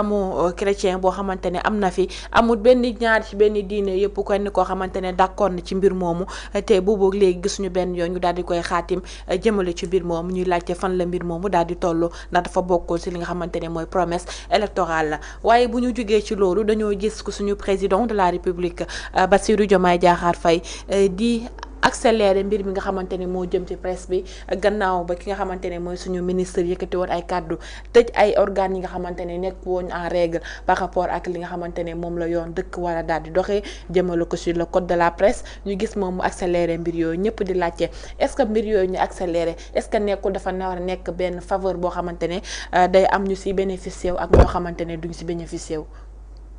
islamo-chrétien boo xamante ne am na fi amul benn ñaar ci benn diine yëpp kenn koo xamante ne d'accord na ci mbir moomu te boobu léegi gisuñu benn yoon ñu daal di koy xaatim jëmale ci mbir moomu ñuy laajte fan la mbir moomu daal di toll ndax dafa bokkoon ci li nga xamante ne mooy promesse électorale la waaye bu ñu jugee ci loolu dañoo gis ko suñu président de la République Bassirou Diomaye Diakhar Faye di accélérer mbir mi nga xamante ne moo jëm ci presse bi gannaaw ba ki nga xamante ne mooy suñu ministre yëkkati woon ay kàddu tëj ay organes yi nga xamante ne nekk woon en règle par rapport ak li nga xamante ne moom la yoon dëkk war a daal di doxee jëmale ko sur le code de la presse ñu gis moom mu accélérer mbir yooyu ñëpp di laajte est-ce que mbir yooyu ñu accélérer est-ce que nekkul dafa war a nekk benn faveur boo xamante ne day am ñu si bénéficier wu ak ñoo xamante ne duñ si bénéficier wu.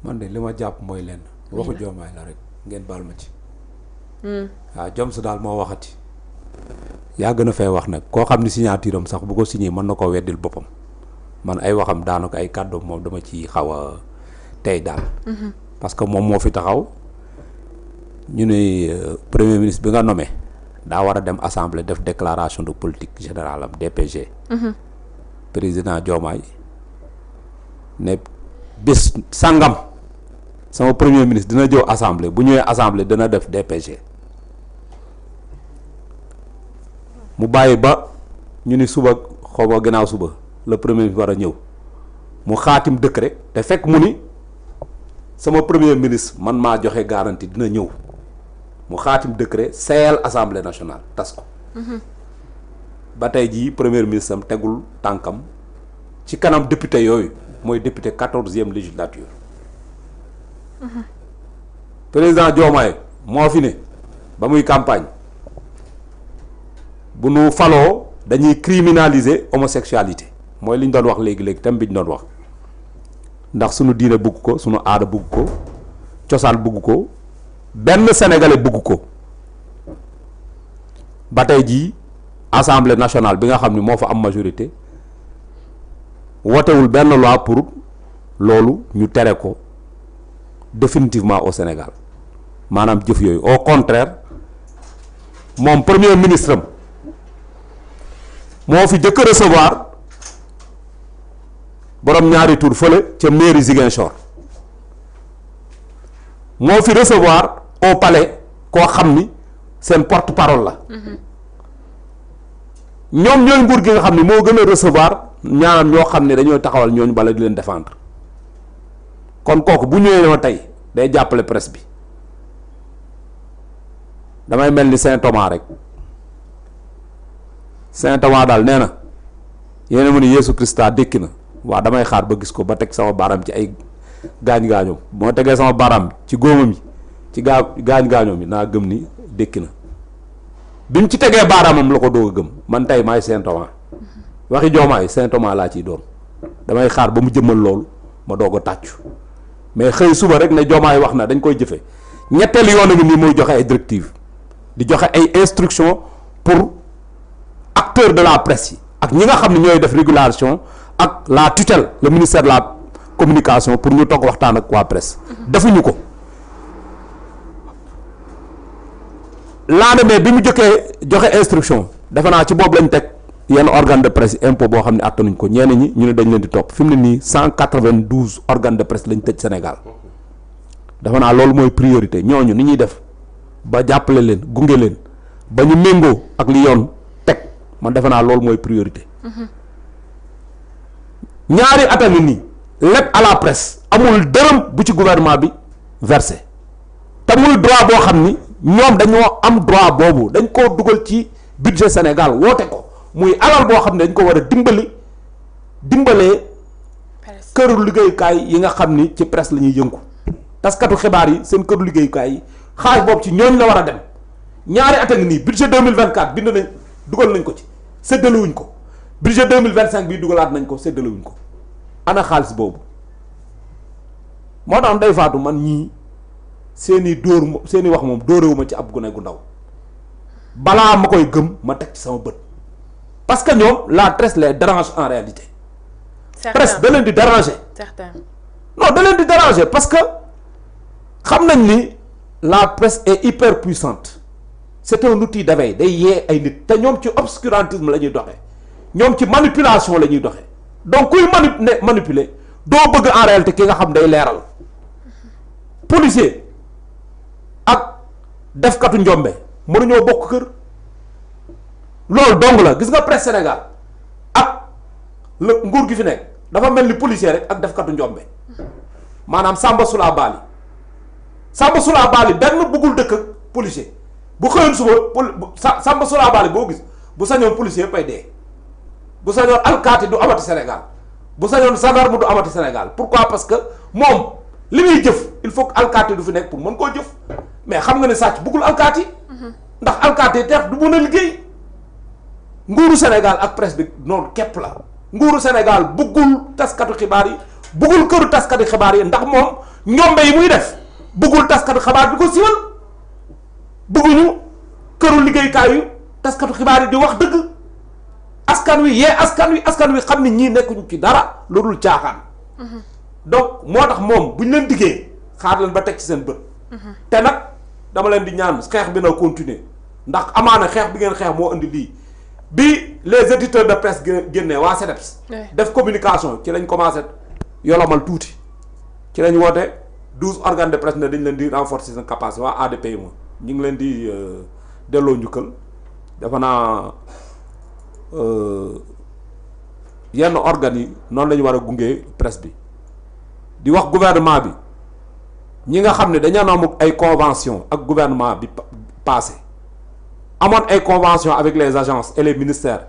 man de li ma jàpp mooy lenn waxu Diomaye la rek ngeen baal ma ci. waaw Joms daal moo waxati yaa gën a fay wax nag koo xam ni signature am sax bu ko signé mën na koo weddil boppam man ay waxam daanaka ay kàddoom moom dama ci xaw a tey daal. parce que moom moo fi taxaw ñu ne premier ministre bi nga nommé daa war a dem assemblée def déclaration de politique générale am DPG. président Diomaye ne bés sangam sama premier ministre dina jëw assemblée bu ñëwee assemblée dina def DPG. mu bàyyi ba ñu ni suba xaw ma gannaaw suba le premier ministre war a ñëw mu xaatim décret te fekk mu ni sama premier ministre man maa joxe garantie dina ñëw mu xaatim décret seyal assemblée nationale tas ko. ba tey jii premier ministre am tegul tànkam ci kanam député yooyu mooy député 14e législature. président Diomaye moo fi ne ba muy campagne. bu nu faloo dañuy criminaliser homosexualité mooy li ñu doon wax léegi-léegi tam bi ñu doon wax ndax sunu diine bugg ko sunu aada bugg ko cosaan bugg ko benn sénégalais bugg ko ba tey jii assemblée nationale bi nga xam ni moo fa am majorité wotewul benn loi pour loolu ñu tere ko définitivement au Sénégal maanaam jëf yooyu au contraire moom premier ministre am moo fi jëkk recevoir borom ñaari tur fële ca mairie Ziguinchor moo fi recevoir au palais koo xam ni seen porte-parole la ñoom ñooy nguur gi nga xam ni moo gën a recevoir ñaanam ñoo xam ne dañoo taxawal ñooñu bala di leen défendre kon kooku bu ñëwee ma tey day jàppale presse bi damay mel ni Saint Thomas rek Saint Thomas daal nee na yéena mu ni Yeesu Christa dékki na waaw damay xaar ba gis ko ba teg sama baaraam ci ay gaañ-gaañoom moo tegee sama baaraam ci góomam yi ci gaañ-gaañoom yi naa gëm ni dékki na bi mu ci tegee baaraamam la ko doog a gëm man tey maay Saint Thomas waxi Diomaye Saint Thomas laa ciy doon damay xaar ba mu jëmmal loolu ma doog a tàccu mais xëy suba rek ne Diomaye wax na dañ koy jëfe ñetteelu yoon a ngi nii muy joxe ay directives di joxe ay instructions pour acteurs de la presse yi ak ñi nga xam ne ñooy def régulation ak la tutelle le ministère de la communication pour ñu toog waxtaan ak waa presse defuñu ko lendemain bi mu joxe instruction defe naa ci boobu lañ teg yenn organe de presse impôt boo xam ne attanuñ ko ñenn ñi ñu ne dañ leen di topp fi mu ne nii 192 organes de presse lañ tëj Sénégal defe naa loolu mooy priorité ñooñu ni ñuy def ba jàppale leen gunge leen ba ñu méngoo ak li yoon teg man defe naa loolu mooy priorité ñaari at a ngi nii lépp à la presse amul dërëm bu ci gouvernement bi versé te muy droit boo xam ni ñoom dañoo am droit boobu dañ koo dugal ci budget Sénégal woote ko muy alal boo xam ne dañ ko war a dimbalee këru liggéeyukaay yi nga xam ni ci presse la ñuy yëngu taskatu xibaar yi seen këru liggéeyukaay yi xaalis boobu ci ñooñ la war a dem ñaari at a ngi nii budget 2024 bind nañ dugal nañ ko ci séddalewuñ ko budget 2025 bii dugalaat nañ ko séddalewuñ ko ana xaalis boobu moo tax Ndeye Fatou man ñii seeni dóor seeni wax moom dóorewuma ci ab gune gu ndaw balaa ma koy gëm ma teg ci sama bët parce que ñoom la presse les dérange en réalité. presse da leen di déranger. non da leen di déranger parce que xam nañ ni la presse est hyper puissante c'est un outil d'éveil day yee ay nit te ñoom ci obscurantisme la ñuy doxee ñoom ci manipulation la ñuy doxee donc kuy manipuler doo bëgg en réalité ki nga xam day leeral policier ak defkatu njombe mënuñoo bokk kër loolu dong la gis nga presse Sénégal ak la nguur gi fi nekk dafa mel ni policier rek ak defkatu njombe maanaam Samba Sula Bali benn bëggul dëkk ak policier bu xëyoon suba Samba Sula Bali boo gis bu sañoon policier pay dee bu sañoon alkaati du amati Sénégal bu sañoon gendarme du amati Sénégal pourquoi parce que moom li muy jëf il faut que alkaati du fi nekk pour mën koo jëf mais xam nga ne sàcc bëggul alkaati ndax alkaati teex du mën a liggéey nguuru Sénégal ak presse bi noonu képp la nguuru Sénégal bëggul taskatu xibaar yi bëggul këru taskatu xibaar yi ndax moom ñombe yi muy def bëggul taskatu xibaar bi ko siwal bëgguñu këru liggéeykaayu taskatu xibaar yi di wax dëgg askan wi askan wi xam ne ñii nekkuñu ci dara loolu caaxaan donc moo tax moom bu ñu leen diggee xaar leen ba teg ci seen bët te nag dama leen di ñaan xeex bi na continuer ndax amaana xeex bi ngeen xeex moo indi lii bi les éditeurs de presse génnee waa CDEPS def communication ci lañ commencé yolomal tuuti ci lañ woote 12 organes de presse ne dañ leen di renforcer seen capacité waa ADPI ma ñu ngi leen di delloo njukkal dafa naa yenn organes yi noonu la ñu war a gunge presse bi di wax gouvernement bi ñi nga xam ne dañoo am ay convention ak gouvernement bi passé amoon ay convention avec les agences et les ministères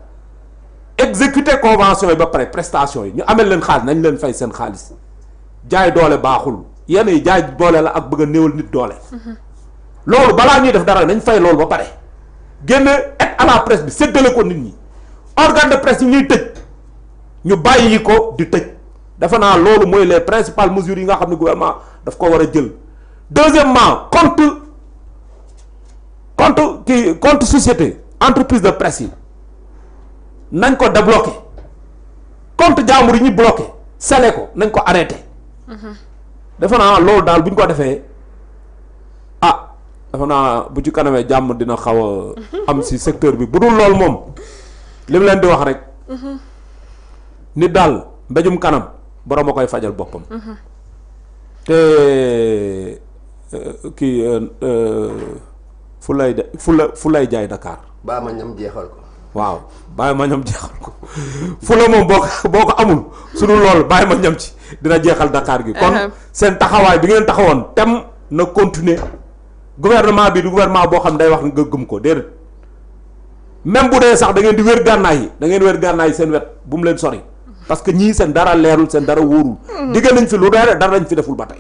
exécuter convention yi ba pare prestation yi ñu amel leen xaalis nañ leen fay seen xaalis jaay doole baaxul yenn yi jaay doole la ak bëgg a néewal nit doole loolu balaa ñuy def dara nañ fay loolu ba pare génne aide à la presse bi séddale ko nit ñi organe de presse yi ñuy tëj ñu bàyyi ko di tëj dafa naa loolu mooy les principales mesures yi nga xam ne gouvernement daf ko war a jël deuxièmement compte société entreprise de presse yi nañ ko débloqué compte jaambur yi ñu bloqué sele ko nañ ko arrêté dafa naa loolu daal bu ñu ko defee dafa naa bu ci kanamee jàmm dina xaw a am si secteur bi bu dul loolu moom li mu leen di wax rek nit daal mbéjum kanam borom a koy fajal boppam te kii fu lay jaay Dakar. baa ma ñam jeexal ko. waaw bàyyi ma ñam jeexal ko fu la moom boo ko amul su dul loolu bàyyi ma ñam ci dina jeexal Dakar gi. kon seen taxawaay bi ngeen taxawoon tem na continuer gouvernement bi du gouvernement boo xam ne day wax nga gëm ko déedéet même bu dee sax da ngeen di wér gànnaay yi da ngeen wér gànnaay yi seen wet bu mu leen sori parce que ñii seen dara leerul seen dara wóorul. digg nañ fi lu dara lañ fi deful ba tey.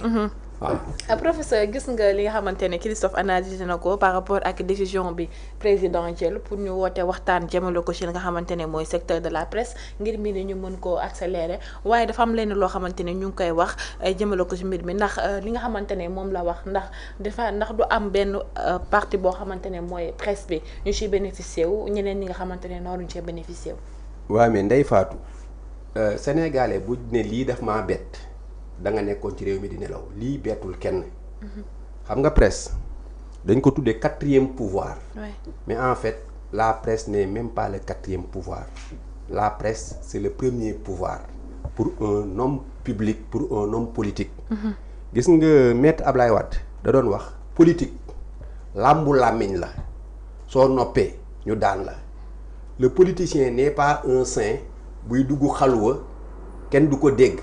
waaw professeur gis nga li nga xamante ne Christophe analysé na ko par rapport ak décision bi présidentielle pour ñu woote waxtaan jëmale ko ci li nga xamante ne mooy secteur de la presse ngir mbir mi ñu mën koo accélérer waaye dafa am lenn loo xamante ne ñu ngi koy wax jëmale ko ci mbir mi ndax li nga xamante ne moom la wax ndax du am benn partie boo xamante ne mooy presse bi ñu ciy bénéficier wu ñeneen ñi nga xamante ne nooruñu cee bénéficier wu. waaw mais Ndeye Fatou sénégalais bu ne lii daf maa bett. da nga nekkoon ci réew mi di nelaw lii bettul kenn. xam nga presse dañ ko tuddee 4e pouvoir. mais en fait la presse n'est même pas le 4e pouvoir. la presse c'est le premier pouvoir pour un homme public, pour un homme politique. gis nga maître Ablaye Wade da doon wax politique làmbu làmmiñ la soo noppee ñu daan la le politicien n'est pas un saint buy dugg xalwa kenn du ko dégg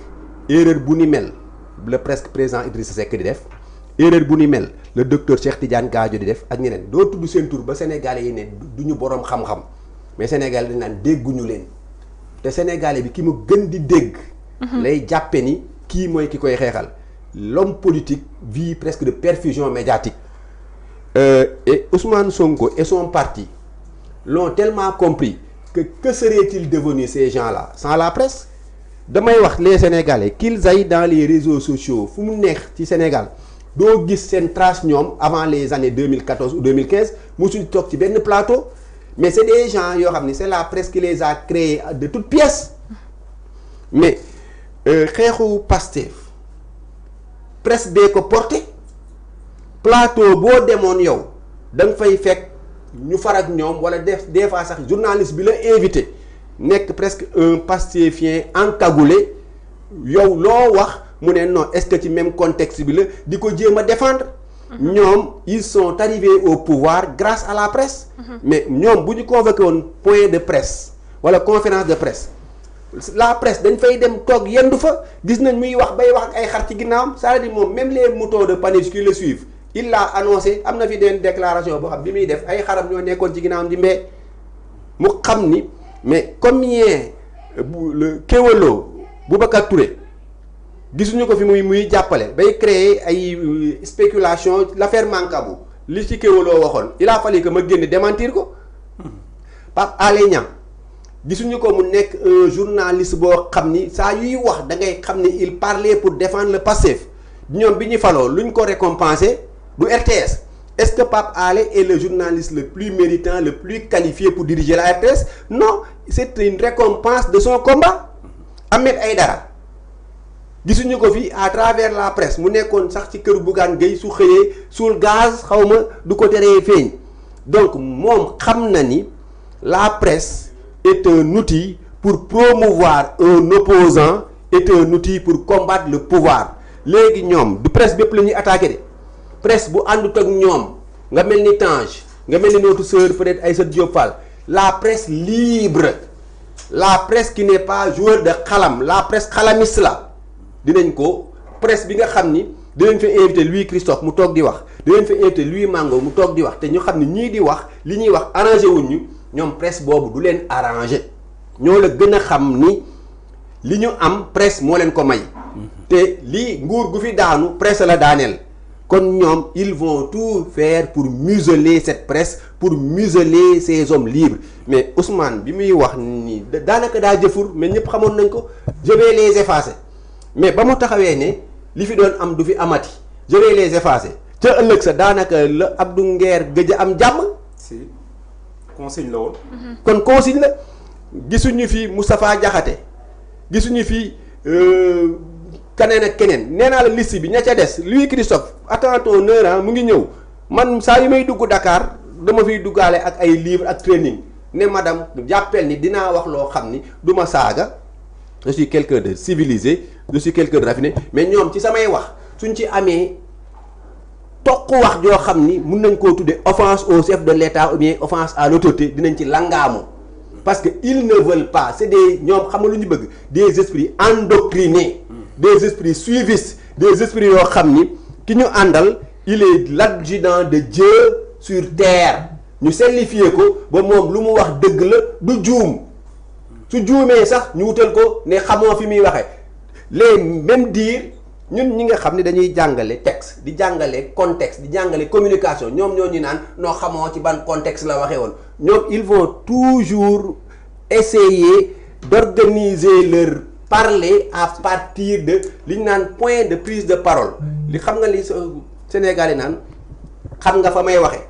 erreur bu ni mel le presque président Idrissa Seck di def erreur bu ni mel le docteur Cheikh Tidiane Gadio di def ak ñeneen doo tudd seen tur ba Sénégalais yi ne du ñu boroom xam-xam mais Sénégalais dañ naan dégguñu leen te Sénégalais bi ki mu gën di dégg. lay jàppe ni kii mooy ki koy xeexal l'homme politique vit presque de perfusion médiatique et Ousmane Sonko et son parti l'ont tellement compris que seraient-ils devenus ces gens-là sans la presse damay wax les Sénégalais qu'ils aillent dans les réseaux sociaux fu mu neex ci Sénégal doo gis seen trace ñoom avant les années 2014 ou 2015 mosuñ toog ci benn plateau mais c'est des gens yoo xam ni c'est la presse qui les a créés de toutes pièces mais xeexu Pastef presse bee ko porté plateau boo demoon yow da nga fay fekk ñu farak ñoom wala des fois sax journaliste bi la invité nekk presque un pastéfien encagoulé yow loo wax mu ne non est-ce que ci même contexte bi la di ko jéem a défendre ñoom ils sont arrivés au pouvoir grâce à la presse mais ñoom bu ñu convoqué woon point de presse wala conférence de presse la presse dañ fay dem toog yendu fa gis nañ muy wax bay wax ak ay xar ci ginnaawam c'est-à-dire moom même les moutons de Panurge qui le suivent il l'a annoncé am na fi den déclaration boo xam bi muy def ay xaram ñoo nekkoon ci ginnaawam di mbee mu xam ni mais combien le Kewelo Boubacar Touré gisuñu ko fi muy jàppale bay créer ay spéculation l'affaire Mancabou li ci Kewelo waxoon il a fallu que ma génn démentir ko Pape Alé Niang gisuñu ko mu nekk un journaliste boo xam ni saa yuy wax da ngay xam ni il parlait pour défendre le Pastef ñoom bi ñu faloo luñ ko récompensé du RTS est-ce que Pape Alé est le journaliste le plus méritant le plus qualifié pour diriger la RTS non c'est une récompense de son combat Ahmed Aïdara gisuñu ko fi à travers la presse mu nekkoon sax ci kër Bougane Gueye su xëyee suul gaz xaw ma du ko teree feeñ donc moom xam na ni la presse est un outil pour promouvoir un opposant est un outil pour combattre le pouvoir léegi ñoom du presse bépp la ñuy attaqué de presse bu àndut ak ñoom nga mel ni Tange nga mel ni notre sœur peut-être Aïssatou Diop Fall la presse libre la presse qui n'est pas joueur de xalam la presse xalamiste la dinañ ko presse bi nga xam ni dinañ fa invité Louis Christophe mu toog di wax dinañ fa invité Louis Mango mu toog di wax te ñu xam ne ñii di wax li ñuy wax arrangé wuñ ñu ñoom presse boobu du leen arrangé ñoo la gën a xam ni li ñu am presse moo leen ko may te lii nguur gu fi daanu presse la daaneel kon ñoom ils vont tout faire pour museler cette presse pour museler ces hommes libres mais Ousmane bi muy wax ni daanaka daa jëfur mais ñëpp xamoon nañ ko je vais les effacer mais ba mu taxawee ne li fi doon am du fi amati je vais les effacer ca ëllëg sa daanaka la Abdou Nguer gëj a am jàmm. si consigne la woon. kon consigne la gisuñu fi Moustapha Diakhaté gisuñu fi keneen ak keneen nee naa la liste bi ña ca des Louis Christophe attends ton heure mu ngi ñëw man saa yu may dugg Dakar dama fiy duggaale ak ay livres ak training ne madame jàppel ni dinaa wax loo xam ni du ma saaga je suis quelqu'un de civilisé je suis quelqu'un de raffiné mais ñoom ci samay wax suñ ci amee toq wax joo xam ni mun nañ koo tuddee offense au chef de l'État ou bien offense à l'autorité dinañ ci langaamu parce que ils ne veulent pas c'est des ñoom xam nga lu ñu bëgg des esprits endoctrinés des esprits suivistes des esprits yoo xam ni ki ñu àndal il est l'adjudant de Dieu sur terre ñu sellifié ko ba moom lu mu wax dëgg la du juum su juumee sax ñu wutal ko ne xamoo fi muy waxee les mêmes dire ñun ñi nga xam ne dañuy jàngale texte di jàngale contexte di jàngale communication ñoom ñoo ñu naan noo xamoo ci ban contexte la waxee woon ñoom ils vont toujours essayer d'organiser leur parler à partir de li ñu naan point de prise de parole li xam nga li Sénégalais naan xam nga fa may waxee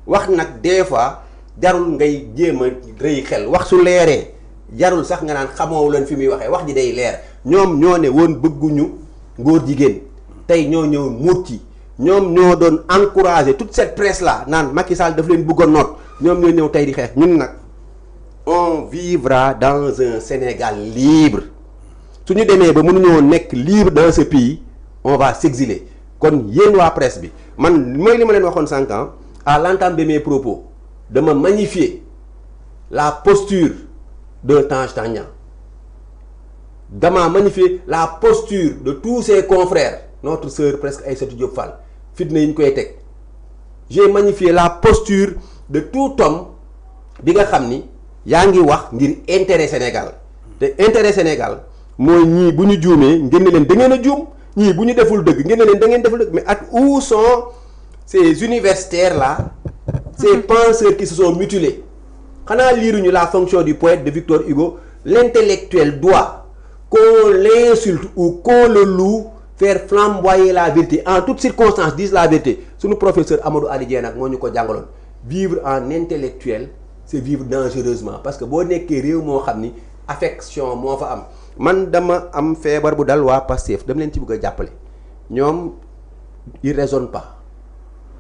wax nag des fois jarul ngay jéem a rëy xel wax su leeree jarul sax nga naan xamoo leen fi muy waxee wax ji day leer ñoom ñoo ne woon bëgguñu ngóor jigéen tey ñoo ñëw muut ci ñoom ñoo doon encourager toute cette presse là naan Macky Sall daf leen bëgg a noot ñoom ñoo ñëw tey di xeex ñun nag on vivra dans un Sénégal libre su ñu demee ba mënuñoo nekk libre dans ce pays on va s'exiler kon yéen waa presse bi man mooy li ma leen waxoon 5 ans à l'entame de mes propos dama magnifier la posture de Tange Tandian dama magnifier la posture de tous ses confrères notre sœur presque Aïssatou Diop Fall fitna yi ñu koy teg j'ai magnifié la posture de tout homme bi nga xam ni yaa ngi wax ngir intérêt Sénégal te intérêt Sénégal mooy ñii bu ñu juumee ngeen ne leen da ngeen a juum ñii bu ñu deful dëgg ngeen ne leen da ngeen deful dëgg mais ak où sont ces universitaires là ces penseurs qui se sont mutilés xanaa liiruñu la fonction du poète de Victor Hugo l'intellectuel doit qu'on l'insulte ou qu'on le loue faire flamboyer la vérité en toutes circonstances disent la vérité suñu professeur Amadou Ali Dieng nag moo ñu ko jàngaloon vivre en intellectuel c'est vivre dangereusement parce que boo nekkee réew moo xam ni affection moo fa am man dama am feebar bu dal waa Pastef dama leen ci bëgg a jàppale ñoom ils raisonnent pas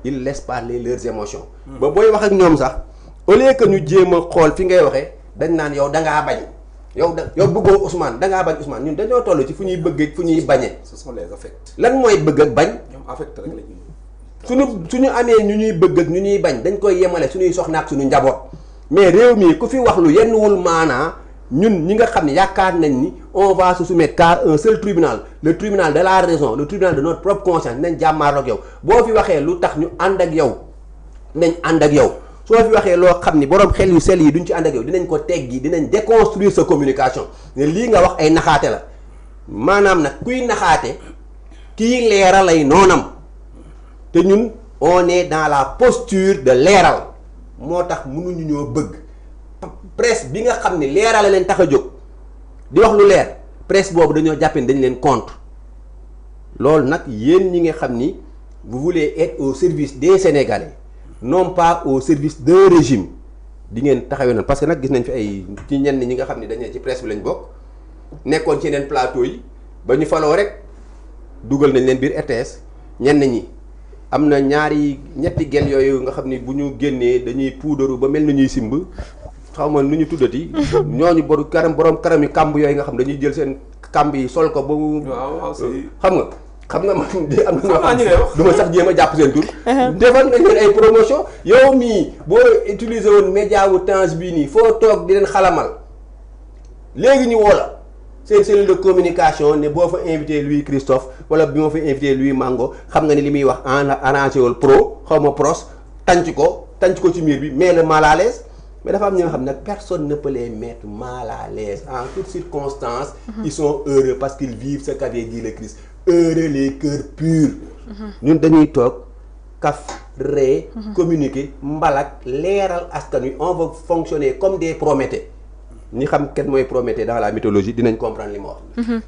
ils laissent parler leurs émotions ba booy wax ak ñoom sax au lieu que ñu jéem a xool fi ngay waxee dañ naan yow dangaa bañ yow bëggoo Ousmane dangaa bañ Ousmane ñun dañoo toll ci fu ñuy bëgg fu ñuy bañee. ce sont les affects. lan mooy bëgg ak bañ. ñoom affect rek la ñuy. suñu amee ñu ñuy bëgg ak ñu ñuy bañ dañ koy yemale suñuy soxna ak suñu njaboot mais réew mi ku fi wax lu yennuwul maanaa ñun ñi nga xam ne yaakaar nañ ni on va se soumettre car un seul tribunal le tribunal de la raison le tribunal de notre propre conscience nañ jàmmaarloo ak yow boo fi waxee lu tax ñu ànd ak yow nañ ànd ak yow. soo fi waxee loo xam ni borom xel yu sell yi duñ ci ànd ak yow dinañ ko teggi dinañ déconstruire sa communication ne lii nga wax ay naxaate la maanaam nag kuy naxaate kii leeral ay noonam te ñun on est dans la posture de leeral moo tax mënuñu ñoo bëgg presse bi nga xam ni leeral la leen tax a jóg di wax lu leer presse boobu dañoo jàppee dañ leen contre loolu nag yéen ñi nga xam ni vous voulez être au service des Sénégalais. non pas au service d'un régime di ngeen taxawee noonu parce que nag gis nañ fi ay ci ñenn ñi nga xam ne dañu ci presse bi lañ bokk nekkoon ci yeneen plateau yi ba ñu faloo rek dugal nañ leen biir RTS ñenn ñi am na ñetti gel yooyu nga xam ni bu ñu génnee dañuy puudaru ba mel na ñuy simb xaw ma nu ñu tuddati ñooñu borom karam yi kàmb yooyu nga xam dañuy jël seen kàmb yi sol ko ba mu. xam nga man di am na ñoo xam du ma sax jéem a jàpp seen tur. defal nañ leen ay promotion yow mii boo utiliser woon média wu temps bii nii foo toog di leen xalamal léegi ñu woo la seen cellule de communication ne boo fa invité Louis Christophe wala bi ma fa invité Louis Mango xam nga ni li muy wax arrangé wul pro xaw ma pros tànc ko ci miir bi mais le mal à l'aise mais dafa am ñoo xam nag personne ne peut les mettre mal à l'aise en toutes circonstances. Ils sont heureux parce qu'ils vivent ce qu'avait dit le Christ. Heureux les cœurs purs. ñun dañuy toog kaf ree communiquer mbalak leeral askan wi on va fonctionner comme des Prométhée ñi xam kenn mooy Prométhée dans la mythologie dinañ comprendre li ma wax.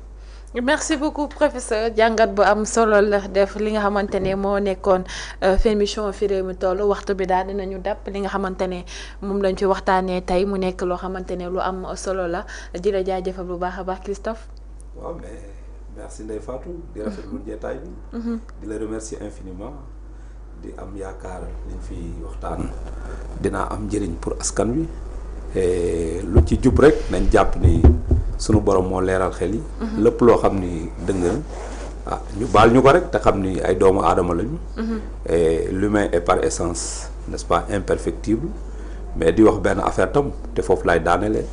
merci beaucoup professeur jàngat bu am solo la def li nga xamante ne moo nekkoon émission fi réew mi toll waxtu bi daal dinañu dàpp li nga xamante ne moom lañ ci waxtaanee tey mu nekk loo xamante ne lu am solo la di la jaajëfal bu baax a baax Christophe. waaw mais merci Ndeye Fatou di rafetlu jeetaay bi. di la remercier infiniment di am yaakaar liñ fi waxtaan dinaa am njëriñ pour askan wi lu ci jub rek nañ jàpp ni. sunu borom moo leeral xel yi. lépp loo xam ni dëng na ñu baal ñu ko rek te xam ni ay doomu aadama lañu. et l'humain est par essence n'est-ce pas imperfectible mais di wax benn affaire tam te foofu lay daanelee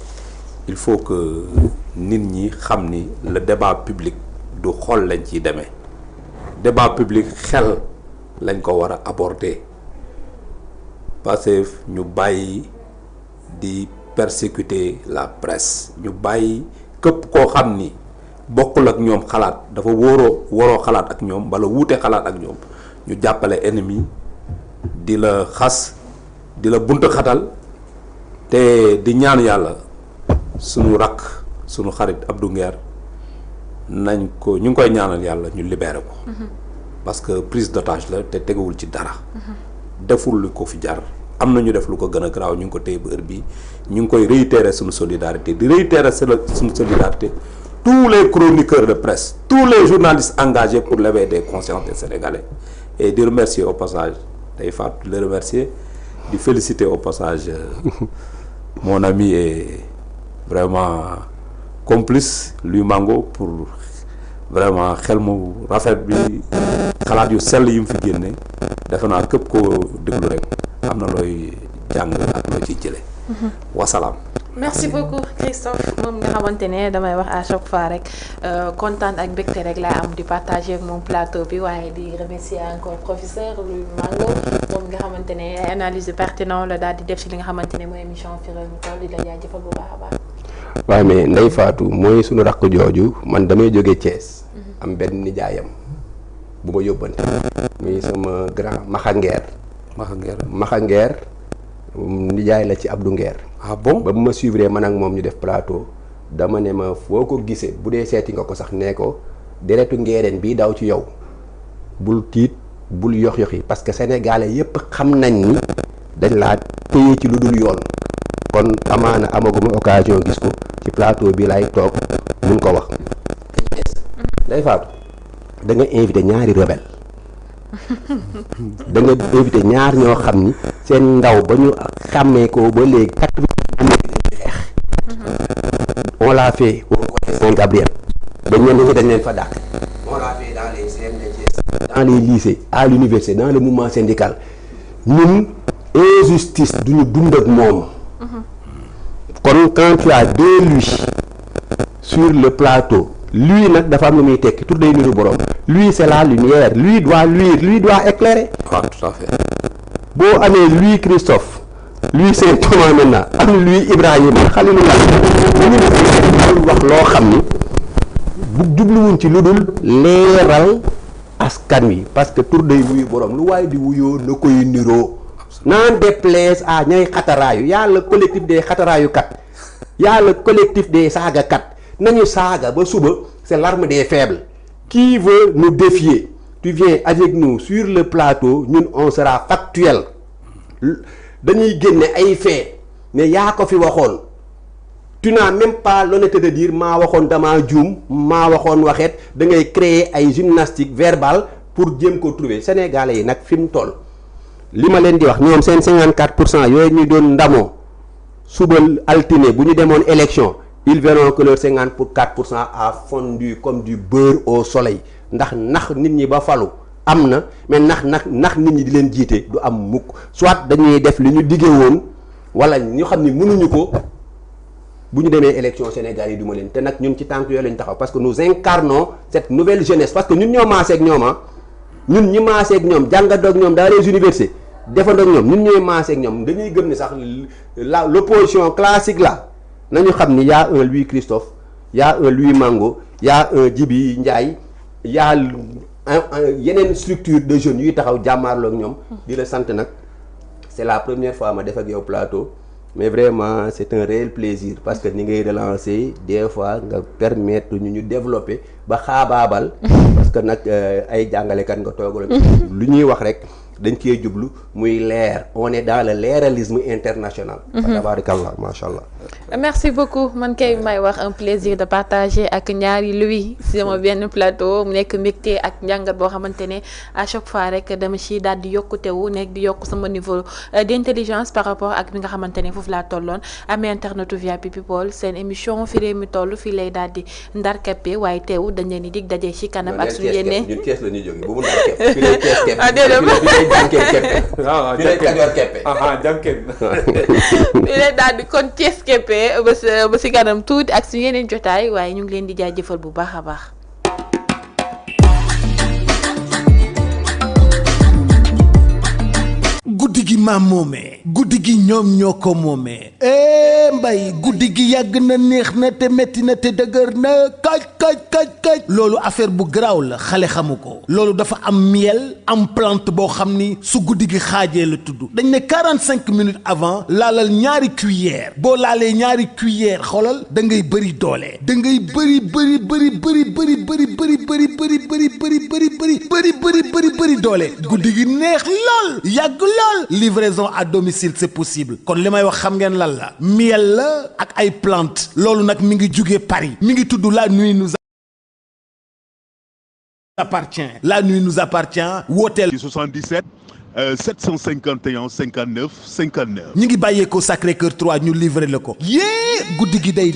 il faut que nit ñi xam ni le débat public du xol lañ ciy demee débat public xel lañ ko war a aborder parce que ñu bàyyi di. persécuter la presse ñu bàyyi képp koo xam ni bokkul ak ñoom xalaat dafa waroo xalaat ak ñoom wala wuute xalaat ak ñoom ñu jàppale ennemi di la xas di la bunt xatal te di ñaan yàlla sunu rakk sunu xarit Abdou Nguer nañ ko ñu ngi koy ñaanal yàlla ñu libéré ko parce que prise d'otage la te tegawul ci dara deful lu ko fi jar am na ñu def lu ko gën a garaaw ñu ngi ko téye ba heure bii ñu ngi koy réitérer suñu solidarité di réitérer suñu solidarité tous les chroniqueurs de presse tous les journalistes engagés pour l'éveil des consciences des Sénégalais et di remercier au passage day faat di le remercier di féliciter au passage mon ami et vraiment complice Louis Mango pour vraiment xel mu rafet bi xalaat yu sell yi mu fi génne defe naa képp koo déglu rek am na looy jàng ak loo ciy jële wasalaam. merci beaucoup Christophe moom nga xamante ne damay wax à chaque fois rek kontaan ak mbégte rek laa am di partager ak moom plateau bi waaye di remercier encore professeur Louis Mango moom nga xamante ne ay analyse pertinent la daal di def ci li nga xamante ne mooy émission Fi Réew mi Toll di la jaajëfal bu baax a baax. waaw mais Ndeye Fatou mooy suñu rakk jooju man damay jóge Thiès. am benn nijaayam bu ma yóbbante muy sama grand Maxa Ngeer nijaay la ci Abdou Ngeer. ah bon ba mu ma suivre man ak moom ñu def plateau dama ne ma foo ko gisee bu dee seeti nga ko sax nee ko deretu ngeereen bii daw ci yow bul tiit bul yox-yoxi parce que sénégalais yépp xam nañ ni dañ laa téye ci lu dul yoon kon amaana amaguma occasion gis ko ci plateau bi lay toog mun ko wax. Ndeye Fatou da nga invité ñaari rebelle da nga invité ñaar ñoo xam ni seen ndaw ba ñu xàmmee ko ba léegi 80 on l'a fait au collège Saint-Gabriel ba ñenn ñi dañ leen fa dàq. On l'a fait dans les CMDT, dans les lycées, à l'université, dans le mouvement syndical. Ñun injustice duñu dund ak moom. kon quand tu as deux lui sur le plateau lui nag dafa am lu muy tekki tur day niru borom lui c'est la lumière lui doit luire lui doit éclairer. waaw tout à fait. boo amee lui Christophe lui Saint Thomas maintenant am lui Ibrahima Xalilullah dañu wax loo xam ni bu jubluwuñ ci lu dul leeral askan wi parce que tur day wuyu borom lu waaye di wuyoo na koy niroo. n'en déplaise à ñay xataraayu y'a le collectif des xataraayu kat y'a le collectif des saaga kat nañu saaga ba suba c'est l'arme des faibles qui veut nous défier tu viens avec nous sur le plateau ñun on sera factuel dañuy génne ay faits mais yaa ko fi waxoon tu n'as même pas l'honnêteté de dire maa waxoon damaa juum maa waxoon waxeet da ngay créer ay gymnastique verbale pour jéem ko trouver sénégalais yi nag fi mu toll li ma leen di wax ñoom seen 54% yooyu ñu doon ndamoo suba altine bu ñu demoon élection ils verront que leur 54% a fondu comme du beurre au soleil ndax nax nit ñi ba falu am na mais nax nit ñi di leen jiite du am mukk soit dañuy def li ñu diggee woon wala ñu xam ni mënuñu ko bu ñu demee élection Sénégal yi du ma leen te nag ñun ci tànk yooyu lañ taxaw parce que nous incarnons cette nouvelle jeunesse parce que ñun ñoo maaseeg ñoom ñun ñi maaseeg ñoom jàngadoog ñoom dans les universités defandoog ñoom ñun ñooy maaseeg ñoom dañuy gëm ni sax l'opposition classique là nañu xam ni y a un Louis Christophe y a un Louis Mango y a un Djibi Ndiaye y a yeneen structure de jeunes yuy taxaw jàmmaarloog ñoom di la sant nag c'est la première fois ma def ak yow plateau mais vraiment c'est un réel plaisir parce que ni ngay relancer des fois nga permettre ñu développer ba xaabaabal parce que nag ay jàngalekat nga toogal lu ñuy wax rek dañ cee jublu muy leer on est dans le leeralisme international. tabarakallah macha allah. merci beaucoup man kay may wax un plaisir de partager ak ñaari Louis sama benn plateau mu nekk mbégte ak njàngat boo xamante ne à chaque fois rek dama ci daal di yokkutewu nekk di yokk sama niveau d'intelligence par rapport ak bi nga xamante ne foofu laa tolloon amee internetu VIP People seen émission Fi Réew mi Toll fii lay daal di ndar keppe waaye teew dañ leen di dig daje ci kanam ak suñu yeneen ñun Thiès la ñuy jógee bu mu ndar keppe fi lay Thiès keppe bi lay daal di kon Thiès keppe ba si kanam tuuti ak su yeneen jotaay waaye ñu ngi leen di jaajëfal bu baax a baax. guddi gi maam moomee guddi gi ñoom ñoo ko moomee mbay guddi gi yàgg na neex na te metti na te dëgër na kaj loolu affaire bu garaaw la xale xamu ko loolu dafa am miel am plante boo xam ni su guddi gi xaajee la tudd dañ ne 45 minutes avant laalal ñaari cuillère boo laalee ñaari cuillère xoolal da ngay bëri doole da ngay bëri doole guddi gi neex lool yàgg lool livraison à domicile c'est possible kon li may wax xam ngeen lan la miel la ak ay plante loolu nag mi ngi jugee Paris mi ngi tudd la nuit nous appartient wooteel 77 751 59 59 ñi ngi bàyyeekoo Sacré-Cœur 3 ñu livré la ko yée guddi gi day